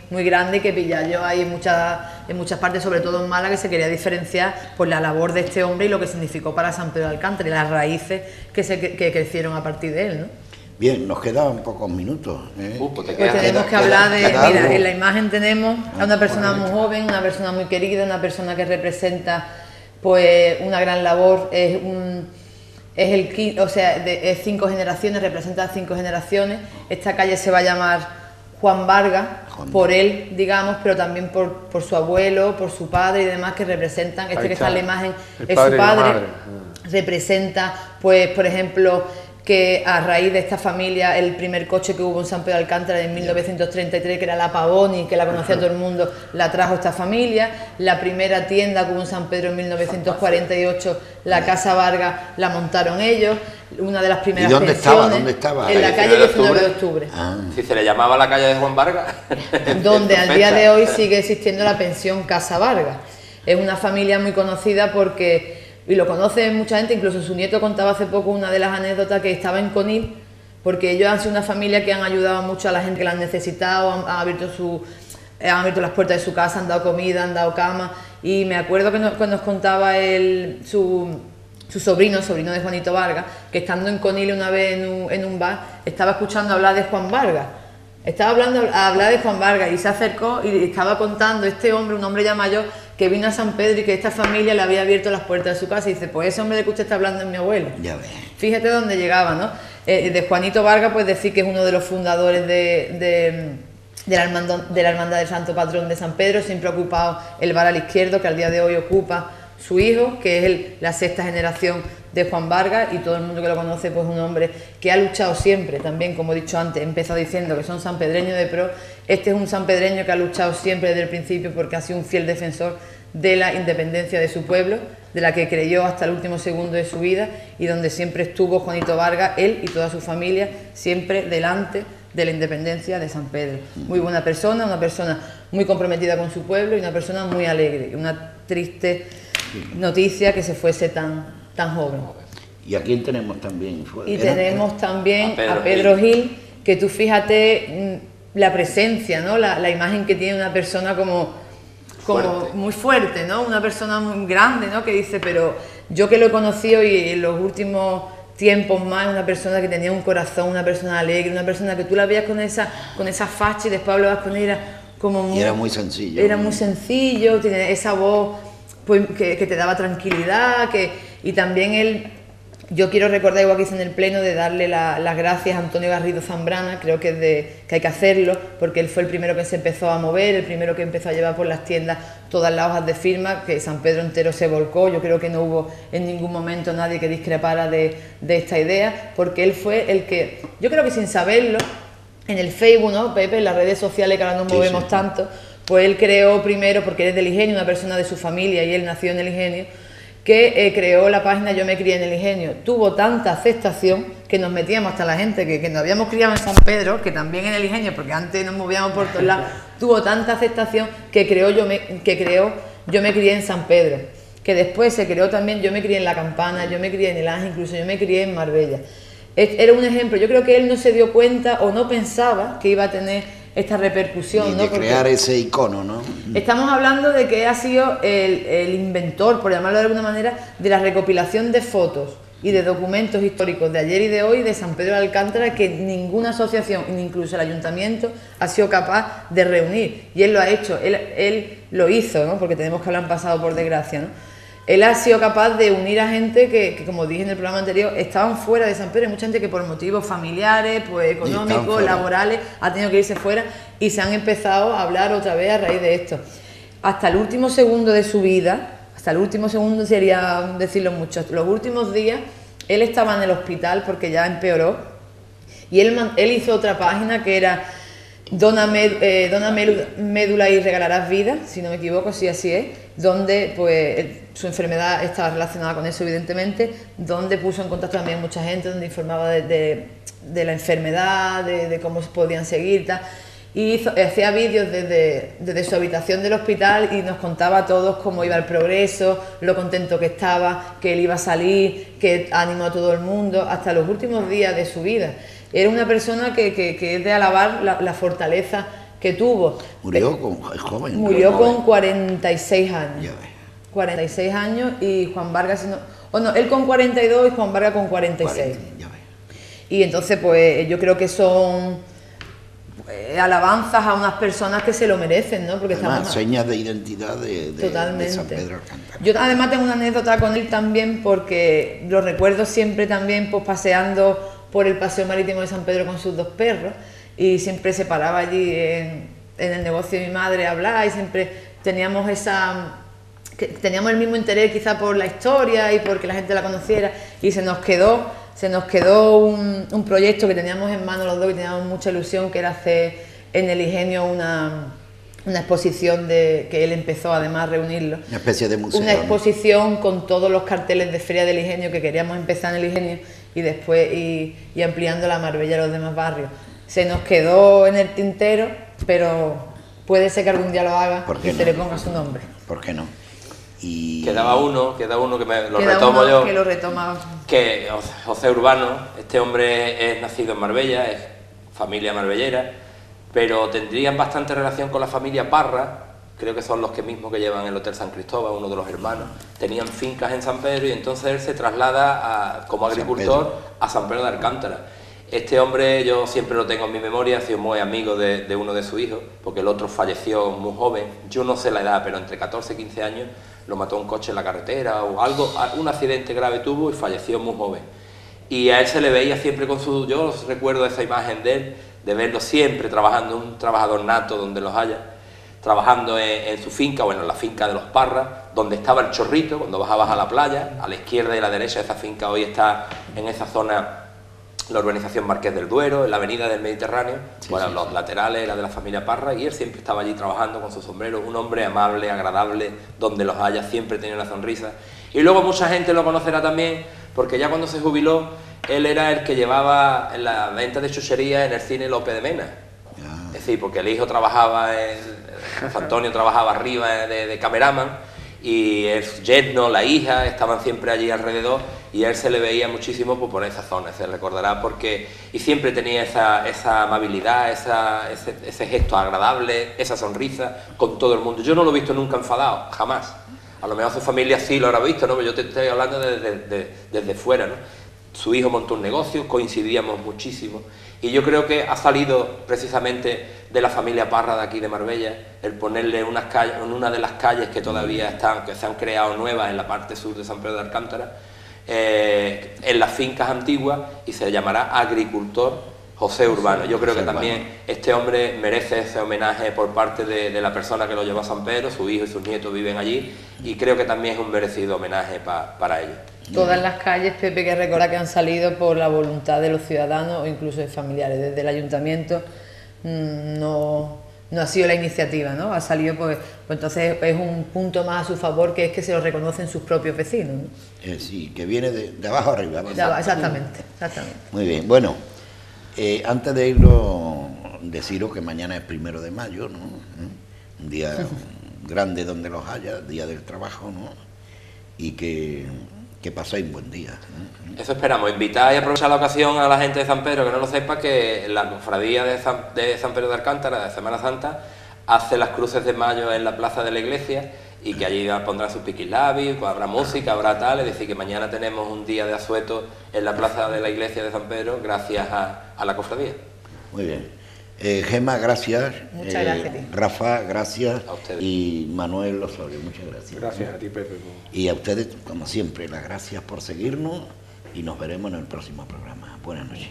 Speaker 3: muy grandes, que pillallo hay en muchas partes, sobre todo en Málaga, que se quería diferenciar por la labor de este hombre y lo que significó para San Pedro de Alcántara y las raíces que crecieron a partir de él, ¿no?
Speaker 1: Bien, nos quedan pocos minutos.
Speaker 3: Pues tenemos que hablar de... Mira, en la imagen tenemos a una persona muy joven, una persona muy querida, una persona que representa pues una gran labor, es 5 generaciones, representa 5 generaciones. Esta calle se va a llamar Juan Vargas, por él, digamos, pero también por su abuelo, por su padre y demás, que representan, que está en la imagen, es su padre, representa, pues, por ejemplo, que a raíz de esta familia, el primer coche que hubo en San Pedro de Alcántara en 1933, que era la Pavoni, que la conocía todo el mundo, la trajo esta familia. La primera tienda que hubo en San Pedro en 1948, la Casa Vargas, la montaron ellos. Una de las primeras pensiones.
Speaker 1: ¿Dónde estaba?
Speaker 3: En la calle 19 de octubre.
Speaker 2: Si se le llamaba la calle de Juan Vargas.
Speaker 3: Donde al día de hoy sigue existiendo la pensión Casa Vargas. Es una familia muy conocida porque... Y lo conoce mucha gente, incluso su nieto contaba hace poco una de las anécdotas, que estaba en Conil, porque ellos han sido una familia que han ayudado mucho a la gente que la han necesitado, han abierto las puertas de su casa, han dado comida, han dado cama, y me acuerdo que nos contaba su sobrino de Juanito Vargas, que estando en Conil una vez en un bar, estaba escuchando hablar de Juan Vargas. Estaba hablar de Juan Vargas y se acercó y estaba contando este hombre, un hombre ya mayor, que vino a San Pedro y que esta familia le había abierto las puertas de su casa, y dice, pues ese hombre de que usted está hablando es mi abuelo.
Speaker 1: Ya ves.
Speaker 3: Fíjate dónde llegaba, ¿no? De Juanito Vargas, pues decir que es uno de los fundadores de la Hermandad del Santo Patrón de San Pedro, siempre ha ocupado el bar al izquierdo, que al día de hoy ocupa su hijo, que es la 6ª generación de Juan Vargas, y todo el mundo que lo conoce, pues un hombre que ha luchado siempre, también, como he dicho antes, he empezado diciendo que son sanpedreños de pro. Este es un sanpedreño que ha luchado siempre desde el principio, porque ha sido un fiel defensor de la independencia de su pueblo, de la que creyó hasta el último segundo de su vida, y donde siempre estuvo Juanito Vargas, él y toda su familia, siempre delante de la independencia de San Pedro. Muy buena persona, una persona muy comprometida con su pueblo y una persona muy alegre. Una triste noticia que se fuese tan joven.
Speaker 1: ¿Y a quién tenemos también?
Speaker 3: Tenemos también a Pedro Gil, que tú fíjate la presencia, ¿no? La imagen que tiene una persona como muy fuerte, ¿no? Una persona muy grande, ¿no? Que dice, pero yo que lo he conocido y en los últimos tiempos más, una persona que tenía un corazón, una persona alegre, una persona que tú la veías con esa facha y después hablabas con ella como
Speaker 1: y era muy sencillo.
Speaker 3: Era muy sencillo, tiene esa voz pues, que te daba tranquilidad, y también él yo quiero recordar, igual que hice en el pleno, de darle las gracias a Antonio Garrido Zambrana. Creo que hay que hacerlo, porque él fue el primero que se empezó a mover, el primero que empezó a llevar por las tiendas todas las hojas de firma, que San Pedro entero se volcó. Yo creo que no hubo en ningún momento nadie que discrepara de esta idea, porque él fue el que, yo creo que sin saberlo, en el Facebook, ¿no, Pepe? En las redes sociales que ahora nos movemos tanto, pues él creó primero, porque él es del Ingenio, una persona de su familia, y él nació en el Ingenio, que creó la página Yo me crié en el Ingenio. Tuvo tanta aceptación que nos metíamos hasta la gente que nos habíamos criado en San Pedro, que también en el Ingenio, porque antes nos movíamos por todos lados, tuvo tanta aceptación que creó Yo me crié en San Pedro, que después se creó también Yo me crié en La Campana, Yo me crié en El Ángel, incluso Yo me crié en Marbella. Era un ejemplo. Yo creo que él no se dio cuenta o no pensaba que iba a tener esta repercusión,
Speaker 1: ¿no? De crear ese icono, ¿no?
Speaker 3: Estamos hablando de que ha sido el inventor, por llamarlo de alguna manera, de la recopilación de fotos y de documentos históricos de ayer y de hoy de San Pedro de Alcántara, que ninguna asociación, incluso el ayuntamiento, ha sido capaz de reunir. Y él lo ha hecho, él lo hizo, ¿no? Porque tenemos que hablar en pasado, por desgracia, ¿no? Él ha sido capaz de unir a gente que, como dije en el programa anterior, estaban fuera de San Pedro. Hay mucha gente que por motivos familiares, pues económicos, laborales, ha tenido que irse fuera, y se han empezado a hablar otra vez a raíz de esto. Hasta el último segundo de su vida, hasta el último segundo sería decirlo mucho, los últimos días, él estaba en el hospital porque ya empeoró, y él hizo otra página que era Dona médula y regalarás vida, si no me equivoco, si así es, donde pues su enfermedad estaba relacionada con eso, evidentemente, donde puso en contacto también mucha gente, donde informaba de la enfermedad, de cómo se podían seguir, tal, y hacía vídeos desde su habitación del hospital, y nos contaba a todos cómo iba el progreso, lo contento que estaba, que él iba a salir, que animó a todo el mundo hasta los últimos días de su vida. Era una persona que es de alabar la fortaleza que tuvo.
Speaker 1: Murió joven.
Speaker 3: Murió con 46 años.
Speaker 1: Ya ves.
Speaker 3: 46 años, y Juan Vargas, él con 42 y Juan Vargas con 46.
Speaker 1: 40, ya ves.
Speaker 3: Y entonces, pues yo creo que son alabanzas a unas personas que se lo merecen, ¿no? Porque
Speaker 1: además, señas de identidad de San Pedro Alcántara.
Speaker 3: Yo además tengo una anécdota con él también, porque lo recuerdo siempre también, pues paseando por el paseo marítimo de San Pedro con sus dos perros, y siempre se paraba allí en el negocio de mi madre a hablar, y siempre teníamos el mismo interés quizá por la historia y porque la gente la conociera, y se nos quedó un proyecto que teníamos en mano los dos, y teníamos mucha ilusión, que era hacer en el Ingenio una exposición que él empezó además a reunirlo.
Speaker 1: Una especie de museo.
Speaker 3: Una exposición con todos los carteles de Feria del Ingenio, que queríamos empezar en el Ingenio y después y ampliando la Marbella a los demás barrios. Se nos quedó en el tintero, pero puede ser que algún día lo haga y se le ponga su nombre.
Speaker 1: ¿Por qué no? Y
Speaker 2: queda uno que lo retomo yo.
Speaker 3: Que lo retoma.
Speaker 2: Que José Urbano, este hombre es nacido en Marbella, es familia marbellera, pero tendrían bastante relación con la familia Parra. Creo que son los mismos que llevan el Hotel San Cristóbal, uno de los hermanos. Tenían fincas en San Pedro, y entonces él se traslada como agricultor a San Pedro de Alcántara. Este hombre yo siempre lo tengo en mi memoria, ha sido muy amigo de uno de sus hijos, porque el otro falleció muy joven. Yo no sé la edad, pero entre 14 y 15 años lo mató un coche en la carretera o algo, un accidente grave tuvo y falleció muy joven. Y a él se le veía siempre con yo recuerdo esa imagen de él, de verlo siempre trabajando, un trabajador nato donde los haya, trabajando en su finca, bueno, en la finca de los Parras, donde estaba el Chorrito, cuando bajabas a la playa, a la izquierda y a la derecha de esa finca hoy está en esa zona la urbanización Marqués del Duero, en la avenida del Mediterráneo, los laterales era de la familia Parra, y él siempre estaba allí trabajando con su sombrero, un hombre amable, agradable, donde los haya, siempre tenía una sonrisa. Y luego mucha gente lo conocerá también, porque ya cuando se jubiló, él era el que llevaba la venta de chuchería en el cine Lope de Mena. Es decir, porque el hijo trabajaba, José Antonio trabajaba arriba de cameraman, y el yerno, la hija, estaban siempre allí alrededor, y a él se le veía muchísimo por esa zona, se recordará, y siempre tenía esa amabilidad, ese gesto agradable, esa sonrisa con todo el mundo. Yo no lo he visto nunca enfadado, jamás. A lo mejor su familia sí lo habrá visto, ¿no? Pero yo te estoy hablando desde fuera, ¿no? Su hijo montó un negocio, coincidíamos muchísimo, y yo creo que ha salido precisamente de la familia Parra de aquí de Marbella el ponerle unas calles, en una de las calles que todavía están, que se han creado nuevas en la parte sur de San Pedro de Alcántara, en las fincas antiguas y se llamará Agricultor José Urbano. Yo creo que también este hombre merece ese homenaje por parte de la persona que lo llevó a San Pedro. Su hijo y sus nietos viven allí y creo que también es un merecido homenaje para ellos.
Speaker 3: Todas las calles, Pepe, que recuerda que han salido por la voluntad de los ciudadanos o incluso de familiares. Desde el ayuntamiento no ha sido la iniciativa, ¿no? Ha salido, pues entonces es un punto más a su favor, que es que se lo reconocen sus propios vecinos, ¿no?
Speaker 1: Sí, que viene de abajo arriba.
Speaker 3: Exactamente.
Speaker 1: Muy bien, bueno, antes de irlo, deciros que mañana es 1 de mayo, ¿no? Un día grande donde los haya, día del trabajo, ¿no? Y que paséis un buen día, ¿no?
Speaker 2: Eso esperamos, invitar y aprovechar la ocasión a la gente de San Pedro, que no lo sepa, que la cofradía de San Pedro de Alcántara, de Semana Santa, hace las cruces de mayo en la plaza de la iglesia y que allí pondrán sus piquilabi, pues habrá música, habrá tal, es decir, que mañana tenemos un día de asueto en la plaza de la iglesia de San Pedro gracias a la cofradía.
Speaker 1: Muy bien. Gema, gracias.
Speaker 3: Muchas gracias a ti.
Speaker 1: Rafa, gracias.
Speaker 2: A ustedes.
Speaker 1: Y Manuel Osorio, muchas gracias.
Speaker 4: Gracias a ti, Pepe.
Speaker 1: Y a ustedes, como siempre, las gracias por seguirnos y nos veremos en el próximo programa. Buenas noches.